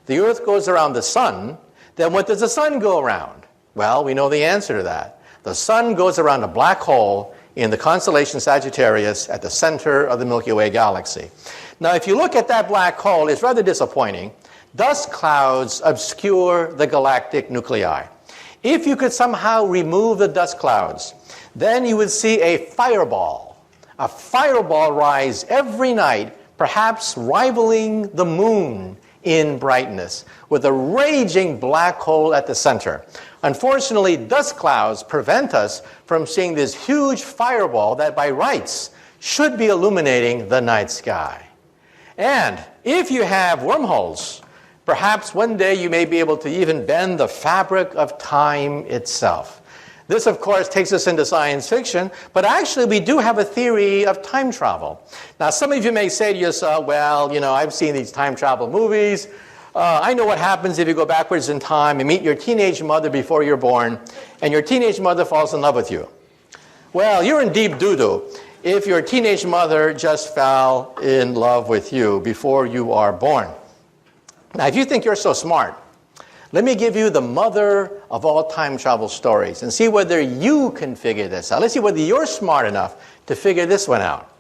goes around the sun, then what does the sun go around? Well, we know the answer to that. The sun goes around a black hole in the constellation Sagittarius at the center of the Milky Way galaxy. Now, if you look at that black hole, it's rather disappointing. Dust clouds obscure the galactic nuclei. If you could somehow remove the dust clouds, then you would see a fireball rise every night, perhaps rivaling the moon in brightness, with a raging black hole at the center. Unfortunately, dust clouds prevent us from seeing this huge fireball that by rights should be illuminating the night sky. And if you have wormholes, perhaps one day you may be able to even bend the fabric of time itself. This, of course, takes us into science fiction, but actually we do have a theory of time travel. Now, some of you may say to yourself, well, I've seen these time travel movies. I know what happens if you go backwards in time and meet your teenage mother before you're born, and your teenage mother falls in love with you. Well, you're in deep doo-doo if your teenage mother just fell in love with you before you are born. Now, if you think you're so smart, let me give you the mother of all time travel stories and see whether you can figure this out. Let's see whether you're smart enough to figure this one out.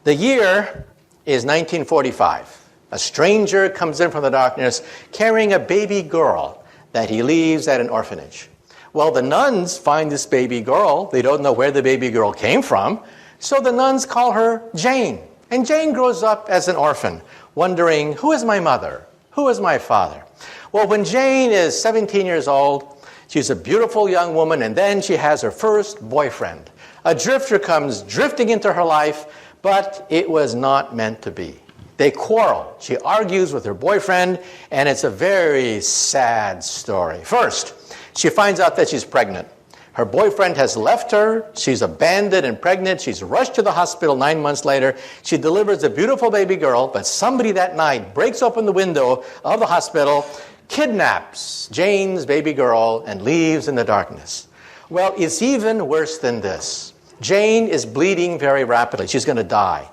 The year is 1945. A stranger comes in from the darkness carrying a baby girl that he leaves at an orphanage. Well, the nuns find this baby girl. They don't know where the baby girl came from. So the nuns call her Jane. And Jane grows up as an orphan, wondering, who is my mother? Who is my father? Well, when Jane is 17 years old, she's a beautiful young woman, and then she has her first boyfriend. A drifter comes drifting into her life, but it was not meant to be. They quarrel. She argues with her boyfriend, and it's a very sad story. First, she finds out that she's pregnant. Her boyfriend has left her. She's abandoned and pregnant. She's rushed to the hospital 9 months later. She delivers a beautiful baby girl, but somebody that night breaks open the window of the hospital, kidnaps Jane's baby girl, and leaves in the darkness. Well, it's even worse than this. Jane is bleeding very rapidly. She's going to die.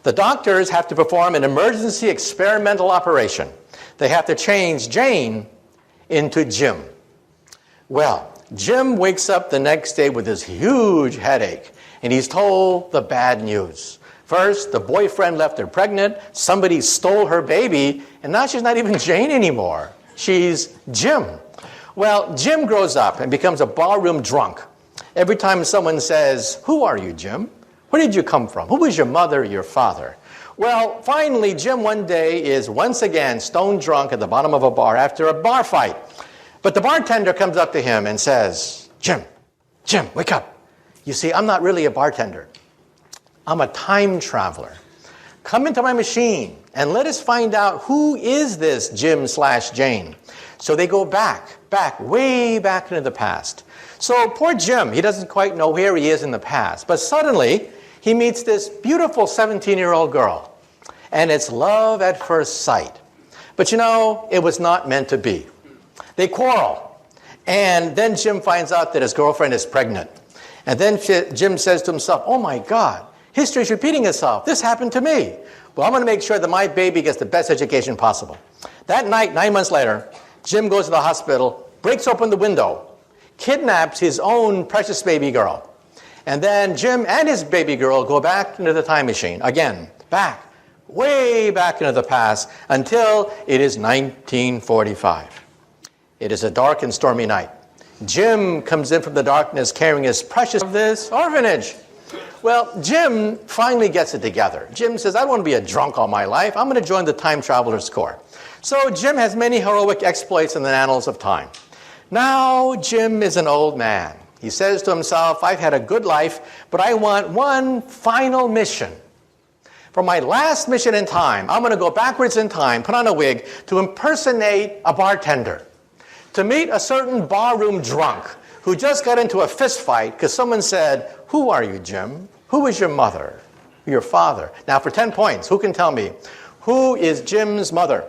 The doctors have to perform an emergency experimental operation. They have to change Jane into Jim. Well, Jim wakes up the next day with this huge headache, and he's told the bad news. First, the boyfriend left her pregnant, somebody stole her baby, and now she's not even Jane anymore. She's Jim. Well, Jim grows up and becomes a barroom drunk. Every time someone says, who are you, Jim? Where did you come from? Who was your mother, your father? Well, finally, Jim one day is once again stone drunk at the bottom of a bar after a bar fight. But the bartender comes up to him and says, Jim, wake up. You see, I'm not really a bartender. I'm a time traveler. Come into my machine and let us find out who is this Jim/Jane. So they go back, way back into the past. So poor Jim, he doesn't quite know where he is in the past. But suddenly, he meets this beautiful 17-year-old girl. And it's love at first sight. But you know, it was not meant to be. They quarrel. And then Jim finds out that his girlfriend is pregnant. And then Jim says to himself, oh my God, history is repeating itself. This happened to me. Well, I'm going to make sure that my baby gets the best education possible. That night, 9 months later, Jim goes to the hospital, breaks open the window, kidnaps his own precious baby girl. And then Jim and his baby girl go back into the time machine. Again, way back into the past, until it is 1945. It is a dark and stormy night. Jim comes in from the darkness carrying his precious of this orphanage. Well, Jim finally gets it together. Jim says, I don't want to be a drunk all my life. I'm going to join the Time Traveler's Corps. So Jim has many heroic exploits in the annals of time. Now Jim is an old man. He says to himself, I've had a good life, but I want one final mission. For my last mission in time, I'm going to go backwards in time, put on a wig, to impersonate a bartender, to meet a certain barroom drunk who just got into a fist fight because someone said, who are you, Jim? Who is your mother? Your father? Now for 10 points, who can tell me? Who is Jim's mother?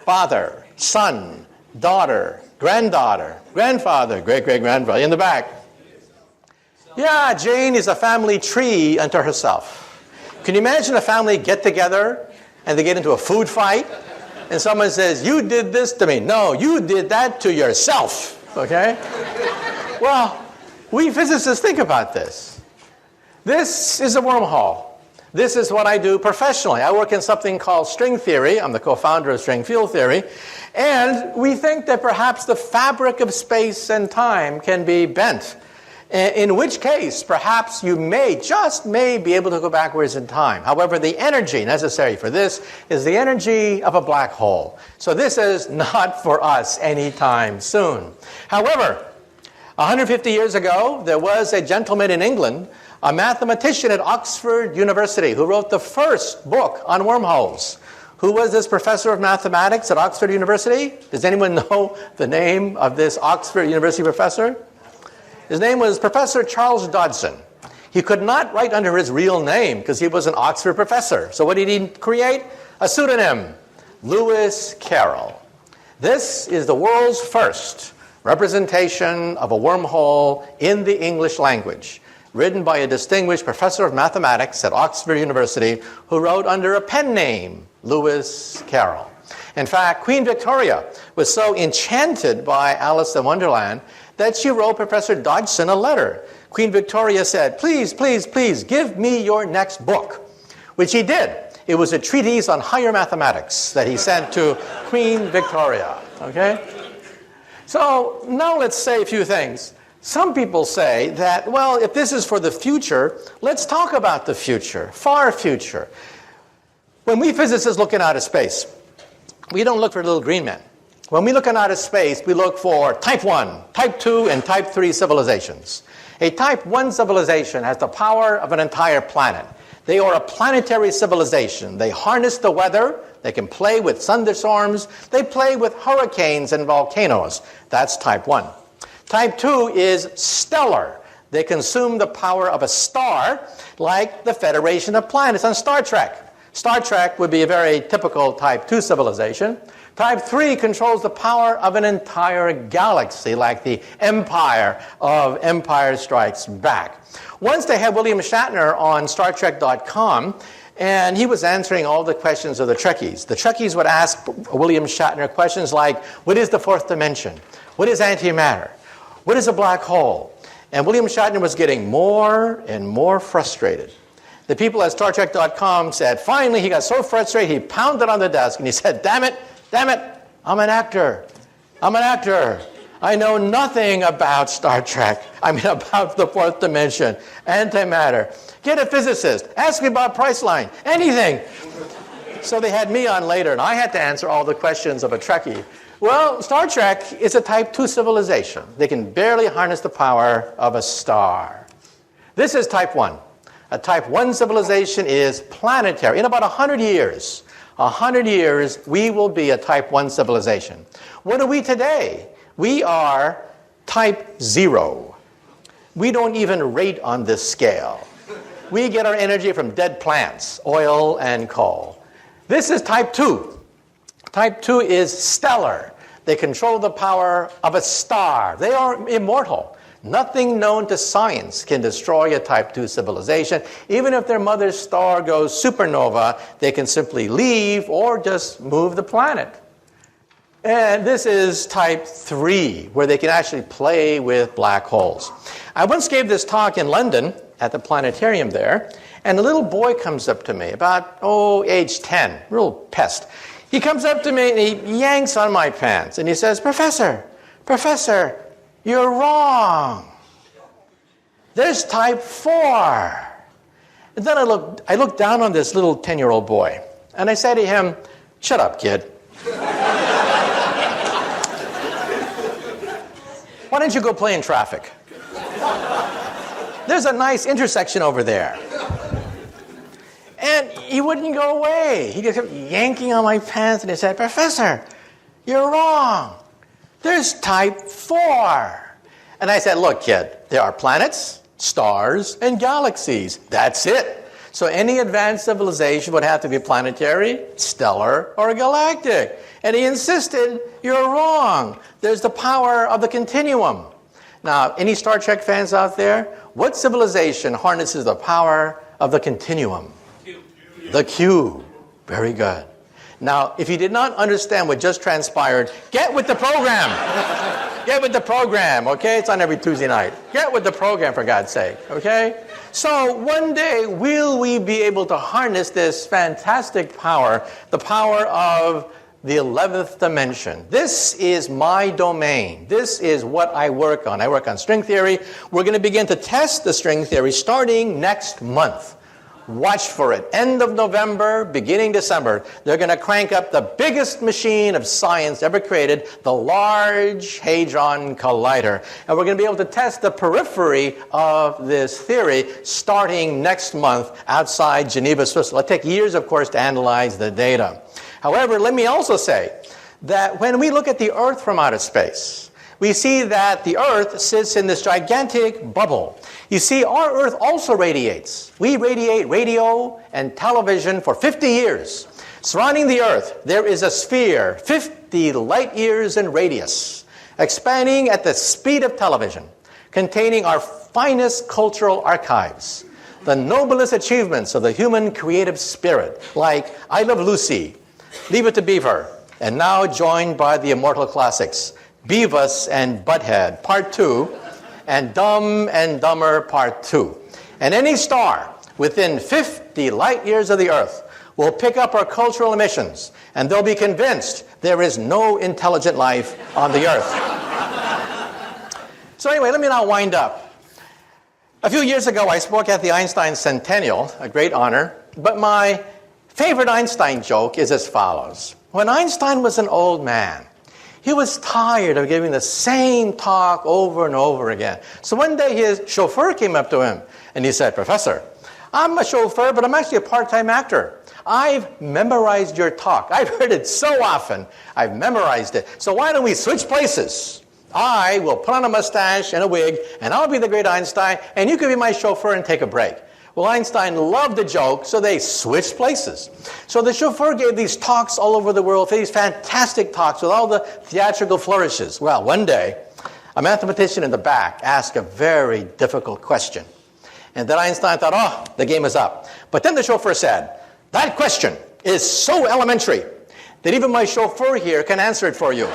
Father, son, daughter, granddaughter, grandfather, great-great-grandfather, in the back. Yeah, Jane is a family tree unto herself. Can you imagine a family get together and they get into a food fight and someone says, you did this to me. No, you did that to yourself, okay? Well, we physicists think about this. This is a wormhole. This is what I do professionally. I work in something called string theory. I'm the co-founder of string field theory. And we think that perhaps the fabric of space and time can be bent. In which case, perhaps you just may be able to go backwards in time. However, the energy necessary for this is the energy of a black hole. So this is not for us anytime soon. However, 150 years ago, there was a gentleman in England, a mathematician at Oxford University, who wrote the first book on wormholes. Who was this professor of mathematics at Oxford University? Does anyone know the name of this Oxford University professor? His name was Professor Charles Dodson. He could not write under his real name because he was an Oxford professor. So what did he create? A pseudonym, Lewis Carroll. This is the world's first representation of a wormhole in the English language, written by a distinguished professor of mathematics at Oxford University who wrote under a pen name, Lewis Carroll. In fact, Queen Victoria was so enchanted by Alice in Wonderland that she wrote Professor Dodson a letter. Queen Victoria said, please, please, please, give me your next book, which he did. It was a treatise on higher mathematics that he sent to Queen Victoria, okay? So now let's say a few things. Some people say that, well, if this is for the future, let's talk about the future, far future. When we physicists look in outer space, we don't look for little green men. When we look in outer space, we look for type 1, type 2, and type 3 civilizations. A type 1 civilization has the power of an entire planet. They are a planetary civilization. They harness the weather. They can play with thunderstorms. They play with hurricanes and volcanoes. That's type 1. Type 2 is stellar. They consume the power of a star, like the Federation of Planets on Star Trek. Star Trek would be a very typical type 2 civilization. Type 3 controls the power of an entire galaxy, like the Empire of Empire Strikes Back. Once they had William Shatner on StarTrek.com, and he was answering all the questions of the Trekkies. The Trekkies would ask William Shatner questions like, what is the fourth dimension? What is antimatter? What is a black hole? And William Shatner was getting more and more frustrated. The people at StarTrek.com said, finally he got so frustrated, he pounded on the desk and he said, damn it, I'm an actor. I know nothing about Star Trek. About the fourth dimension, antimatter. Get a physicist. Ask me about Priceline. Anything. So they had me on later, and I had to answer all the questions of a Trekkie. Well, Star Trek is a type 2 civilization. They can barely harness the power of a star. This is type 1. A type 1 civilization is planetary. In about 100 years, we will be a type 1 civilization. What are we today? We are type 0. We don't even rate on this scale. We get our energy from dead plants, oil and coal. This is type 2. Type 2 is stellar. They control the power of a star. They are immortal. Nothing known to science can destroy a type 2 civilization. Even if their mother's star goes supernova, they can simply leave or just move the planet. And this is type 3, where they can actually play with black holes. I once gave this talk in London at the planetarium there, and a little boy comes up to me, about, age 10, real pest. He comes up to me and he yanks on my pants and he says, Professor, you're wrong. There's type 4. And then I looked down on this little 10-year-old boy and I said to him, shut up, kid. Why don't you go play in traffic? There's a nice intersection over there. And he wouldn't go away. He just kept yanking on my pants and he said, Professor, you're wrong. There's type 4. And I said, look, kid, there are planets, stars, and galaxies. That's it. So any advanced civilization would have to be planetary, stellar, or galactic. And he insisted, you're wrong. There's the power of the continuum. Now, any Star Trek fans out there? What civilization harnesses the power of the continuum? The Q. Very good. Now, if you did not understand what just transpired, get with the program. Get with the program, okay? It's on every Tuesday night. Get with the program, for God's sake, okay? So one day, will we be able to harness this fantastic power, the power of the 11th dimension? This is my domain. This is what I work on. I work on string theory. We're going to begin to test the string theory starting next month. Watch for it. End of November, beginning December, they're going to crank up the biggest machine of science ever created, the Large Hadron Collider. And we're going to be able to test the periphery of this theory starting next month outside Geneva, Switzerland. It'll take years, of course, to analyze the data. However, let me also say that when we look at the Earth from outer space, we see that the Earth sits in this gigantic bubble. You see, our Earth also radiates. We radiate radio and television for 50 years. Surrounding the Earth, there is a sphere, 50 light years in radius, expanding at the speed of television, containing our finest cultural archives, the noblest achievements of the human creative spirit, like I Love Lucy, Leave It to Beaver, and now joined by the immortal classics, Beavis and Butthead, Part 2, and Dumb and Dumber, Part 2. And any star within 50 light years of the Earth will pick up our cultural emissions, and they'll be convinced there is no intelligent life on the Earth. So anyway, let me now wind up. A few years ago, I spoke at the Einstein Centennial, a great honor, but my favorite Einstein joke is as follows. When Einstein was an old man, he was tired of giving the same talk over and over again. So one day his chauffeur came up to him and he said, "Professor, I'm a chauffeur, but I'm actually a part-time actor. I've memorized your talk. I've heard it so often. I've memorized it. So why don't we switch places? I will put on a mustache and a wig, and I'll be the great Einstein, and you can be my chauffeur and take a break." Well, Einstein loved the joke, so they switched places. So the chauffeur gave these talks all over the world, these fantastic talks with all the theatrical flourishes. Well, one day, a mathematician in the back asked a very difficult question. And then Einstein thought, oh, the game is up. But then the chauffeur said, "That question is so elementary that even my chauffeur here can answer it for you."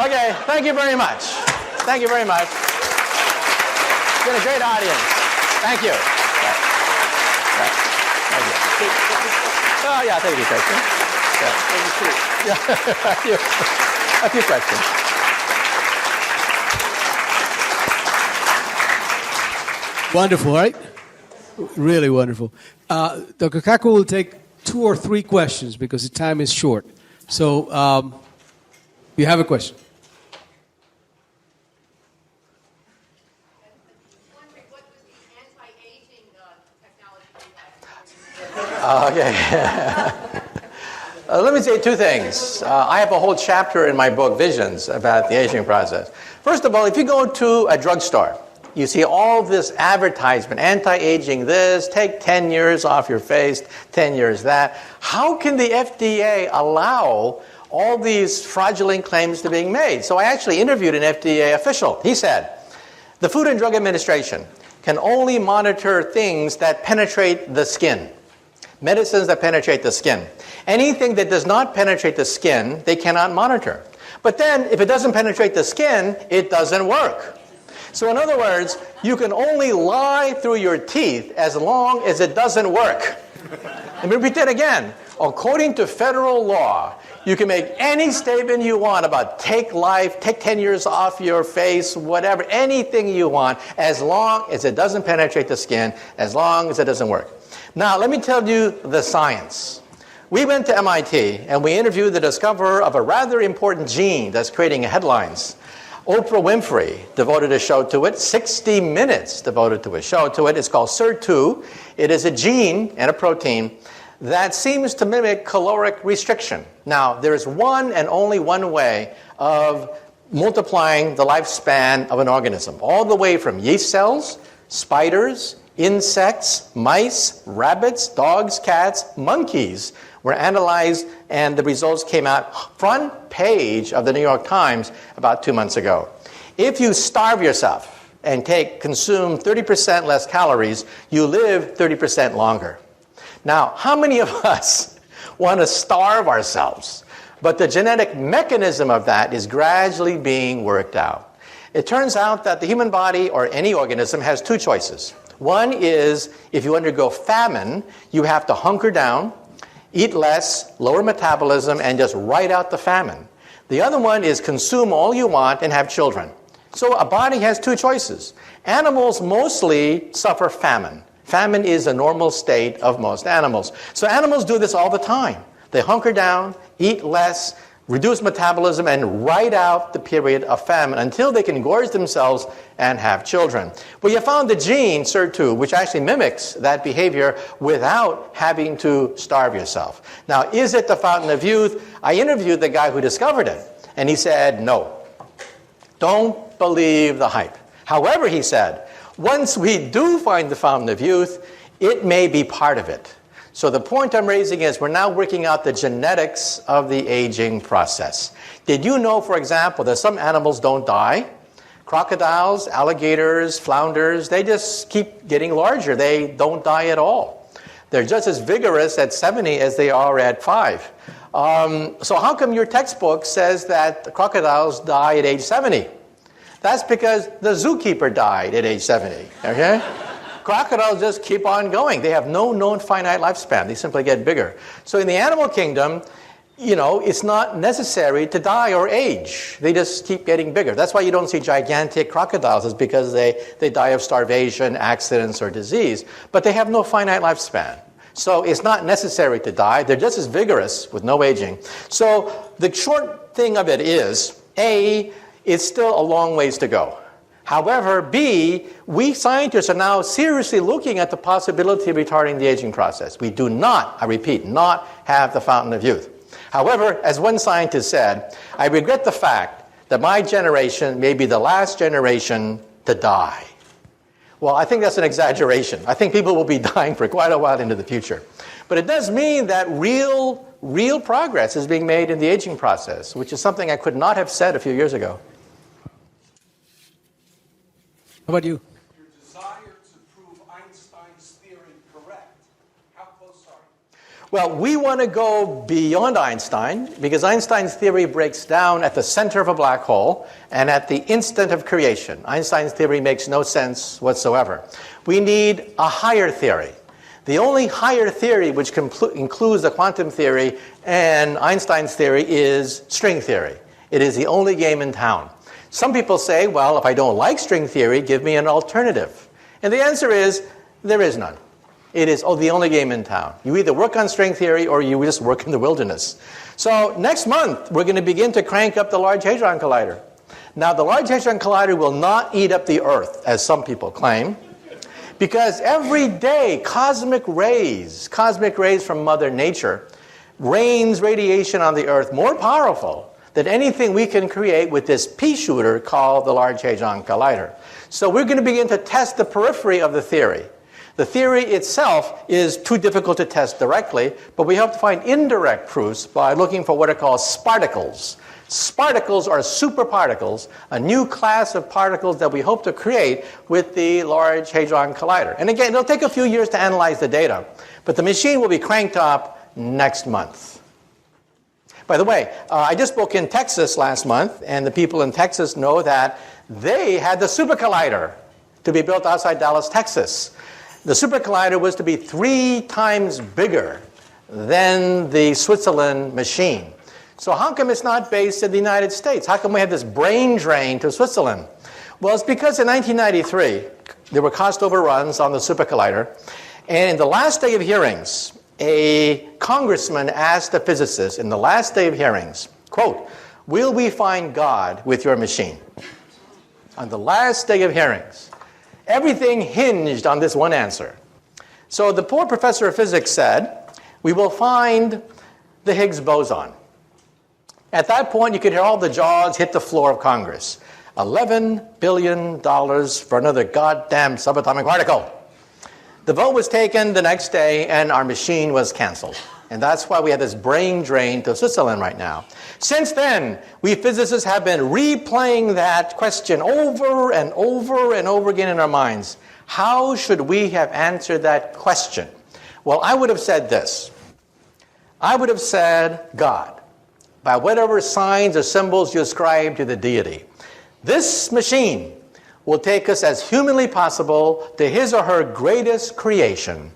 Okay, thank you very much. Thank you very much. It's been a great audience. Thank you. Thank you. Oh, yeah, thank you, question. Yeah. A few questions. Wonderful, right? Really wonderful. Dr. Kaku will take 2 or 3 questions because the time is short. So, you have a question? Okay. Let me say 2 things. I have a whole chapter in my book, Visions, about the aging process. First of all, if you go to a drugstore, you see all this advertisement, anti-aging this, take 10 years off your face, 10 years that. How can the FDA allow all these fraudulent claims to being made? So I actually interviewed an FDA official. He said, the Food and Drug Administration can only monitor things that penetrate the skin. Medicines that penetrate the skin. Anything that does not penetrate the skin, they cannot monitor. But then, if it doesn't penetrate the skin, it doesn't work. So in other words, you can only lie through your teeth as long as it doesn't work. Let me repeat that again. According to federal law, you can make any statement you want about take life, take 10 years off your face, whatever, anything you want, as long as it doesn't penetrate the skin, as long as it doesn't work. Now, let me tell you the science. We went to MIT and we interviewed the discoverer of a rather important gene that's creating headlines. Oprah Winfrey devoted a show to it. 60 Minutes devoted to a show to it. It's called SIR2. It is a gene and a protein that seems to mimic caloric restriction. Now, there is one and only one way of multiplying the lifespan of an organism, all the way from yeast cells, spiders, insects, mice, rabbits, dogs, cats, monkeys were analyzed, and the results came out front page of the New York Times about 2 months ago. If you starve yourself and consume 30% less calories, you live 30% longer. Now, how many of us want to starve ourselves? But the genetic mechanism of that is gradually being worked out. It turns out that the human body or any organism has 2 choices. One is if you undergo famine, you have to hunker down, eat less, lower metabolism, and just ride out the famine. The other one is consume all you want and have children. So a body has 2 choices. Animals mostly suffer famine. Famine is a normal state of most animals. So animals do this all the time. They hunker down, eat less, reduce metabolism, and ride out the period of famine until they can gorge themselves and have children. Well, you found the gene, SIR2, which actually mimics that behavior without having to starve yourself. Now, is it the fountain of youth? I interviewed the guy who discovered it, and he said, no. Don't believe the hype. However, he said, once we do find the fountain of youth, it may be part of it. So the point I'm raising is we're now working out the genetics of the aging process. Did you know, for example, that some animals don't die? Crocodiles, alligators, flounders, they just keep getting larger. They don't die at all. They're just as vigorous at 70 as they are at 5. So how come your textbook says that the crocodiles die at age 70? That's because the zookeeper died at age 70, okay? Crocodiles just keep on going. They have no known finite lifespan. They simply get bigger. So in the animal kingdom, it's not necessary to die or age. They just keep getting bigger. That's why you don't see gigantic crocodiles, is because they die of starvation, accidents, or disease. But they have no finite lifespan. So it's not necessary to die. They're just as vigorous with no aging. So the short thing of it is, A, it's still a long ways to go. However, B, we scientists are now seriously looking at the possibility of retarding the aging process. We do not, I repeat, not have the fountain of youth. However, as one scientist said, I regret the fact that my generation may be the last generation to die. Well, I think that's an exaggeration. I think people will be dying for quite a while into the future. But it does mean that real progress is being made in the aging process, which is something I could not have said a few years ago. How about you? Your desire to prove Einstein's theory correct. How close are you? Well, we want to go beyond Einstein, because Einstein's theory breaks down at the center of a black hole and at the instant of creation. Einstein's theory makes no sense whatsoever. We need a higher theory. The only higher theory which includes the quantum theory and Einstein's theory is string theory. It is the only game in town. Some people say, well, if I don't like string theory, give me an alternative. And the answer is, there is none. It is the only game in town. You either work on string theory or you just work in the wilderness. So next month, we're going to begin to crank up the Large Hadron Collider. Now, the Large Hadron Collider will not eat up the Earth, as some people claim, because every day cosmic rays from Mother Nature rains radiation on the Earth more powerful than anything we can create with this pea shooter called the Large Hadron Collider. So we're going to begin to test the periphery of the theory. The theory itself is too difficult to test directly, but we hope to find indirect proofs by looking for what are called sparticles. Sparticles are superparticles, a new class of particles that we hope to create with the Large Hadron Collider. And again, it'll take a few years to analyze the data, but the machine will be cranked up next month. By the way, I just spoke in Texas last month, and the people in Texas know that they had the Super Collider to be built outside Dallas, Texas. The Super Collider was to be 3 times bigger than the Switzerland machine. So how come it's not based in the United States? How come we have this brain drain to Switzerland? Well, it's because in 1993, there were cost overruns on the Super Collider, and in the last day of hearings, a congressman asked a physicist in the last day of hearings, quote, "Will we find God with your machine?" On the last day of hearings. Everything hinged on this one answer. So the poor professor of physics said, "We will find the Higgs boson." At that point, you could hear all the jaws hit the floor of Congress. $11 billion for another goddamn subatomic particle. The vote was taken the next day, and our machine was canceled. And that's why we have this brain drain to Switzerland right now. Since then, we physicists have been replaying that question over and over and over again in our minds. How should we have answered that question? Well, I would have said this. I would have said God, by whatever signs or symbols you ascribe to the deity. This machine will take us as humanly possible to his or her greatest creation,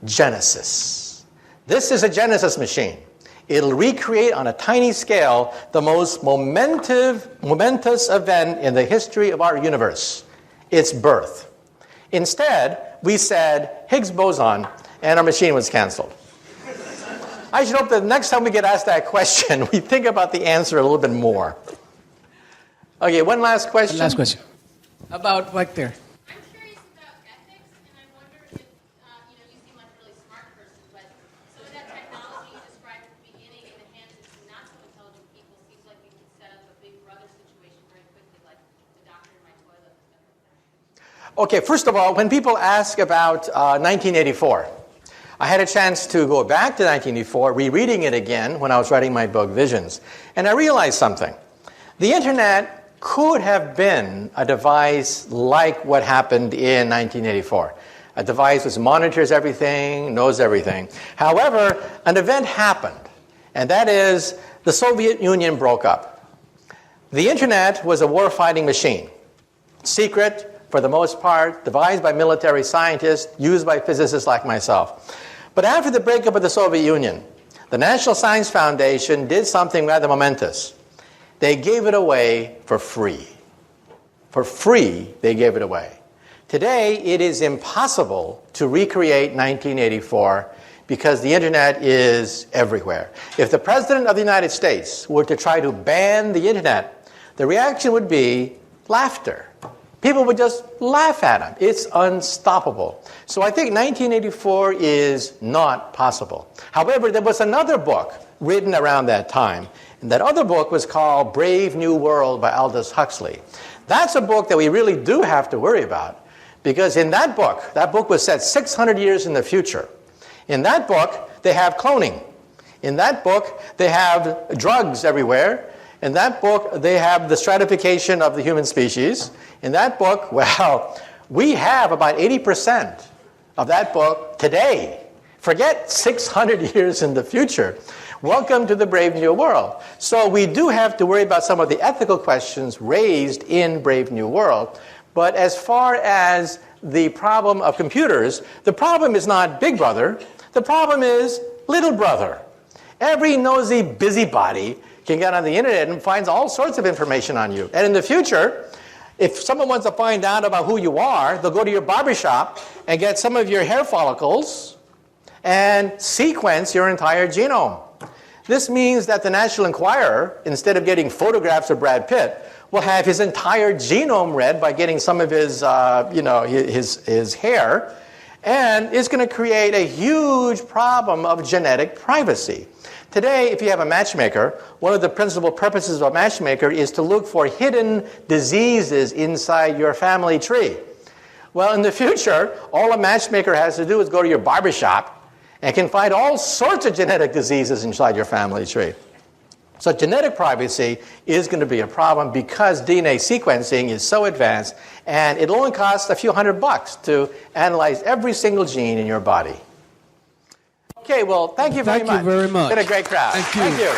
Genesis. This is a Genesis machine. It'll recreate on a tiny scale the most momentous event in the history of our universe, its birth. Instead, we said Higgs boson, and our machine was canceled. I should hope that the next time we get asked that question, we think about the answer a little bit more. Okay, one last question. Last question. About right there. I'm curious about ethics, and I wonder if, you seem like a really smart person, but some of that technology you described at the beginning in the hands of some not so intelligent people seems like you can set up a big brother situation very quickly, like the doctor in my toilet and stuff like that. Okay, first of all, when people ask about 1984, I had a chance to go back to 1984, rereading it again when I was writing my book, Visions. And I realized something. The internet could have been a device like what happened in 1984. A device which monitors everything, knows everything. However, an event happened, and that is the Soviet Union broke up. The internet was a war-fighting machine. Secret, for the most part, devised by military scientists, used by physicists like myself. But after the breakup of the Soviet Union, The National Science Foundation did something rather momentous. They gave it away for free. For free, they gave it away. Today, it is impossible to recreate 1984 because the internet is everywhere. If the President of the United States were to try to ban the internet, the reaction would be laughter. People would just laugh at him. It's unstoppable. So I think 1984 is not possible. However, there was another book written around that time, and that other book was called Brave New World by Aldous Huxley. That's a book that we really do have to worry about, because in that book was set 600 years in the future. In that book, they have cloning. In that book, they have drugs everywhere. In that book, they have the stratification of the human species. In that book, well, we have about 80% of that book today. Forget 600 years in the future. Welcome to the Brave New World. So we do have to worry about some of the ethical questions raised in Brave New World. But as far as the problem of computers, the problem is not Big Brother. The problem is Little Brother. Every nosy busybody can get on the internet and finds all sorts of information on you. And in the future, if someone wants to find out about who you are, they'll go to your barbershop and get some of your hair follicles and sequence your entire genome. This means that the National Enquirer, instead of getting photographs of Brad Pitt, will have his entire genome read by getting some of his, his hair, and it's going to create a huge problem of genetic privacy. Today, if you have a matchmaker, one of the principal purposes of a matchmaker is to look for hidden diseases inside your family tree. Well, in the future, all a matchmaker has to do is go to your barbershop and can find all sorts of genetic diseases inside your family tree. So genetic privacy is going to be a problem because DNA sequencing is so advanced, and it only costs a few $100 to analyze every single gene in your body. Okay, well, thank you very much. Thank you very much. It's been a great crowd. Thank you. Thank you.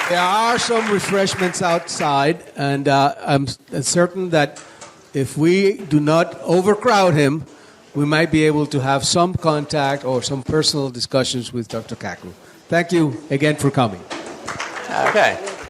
There are some refreshments outside, and I'm certain that if we do not overcrowd him, we might be able to have some contact or some personal discussions with Dr. Kaku. Thank you again for coming. Okay.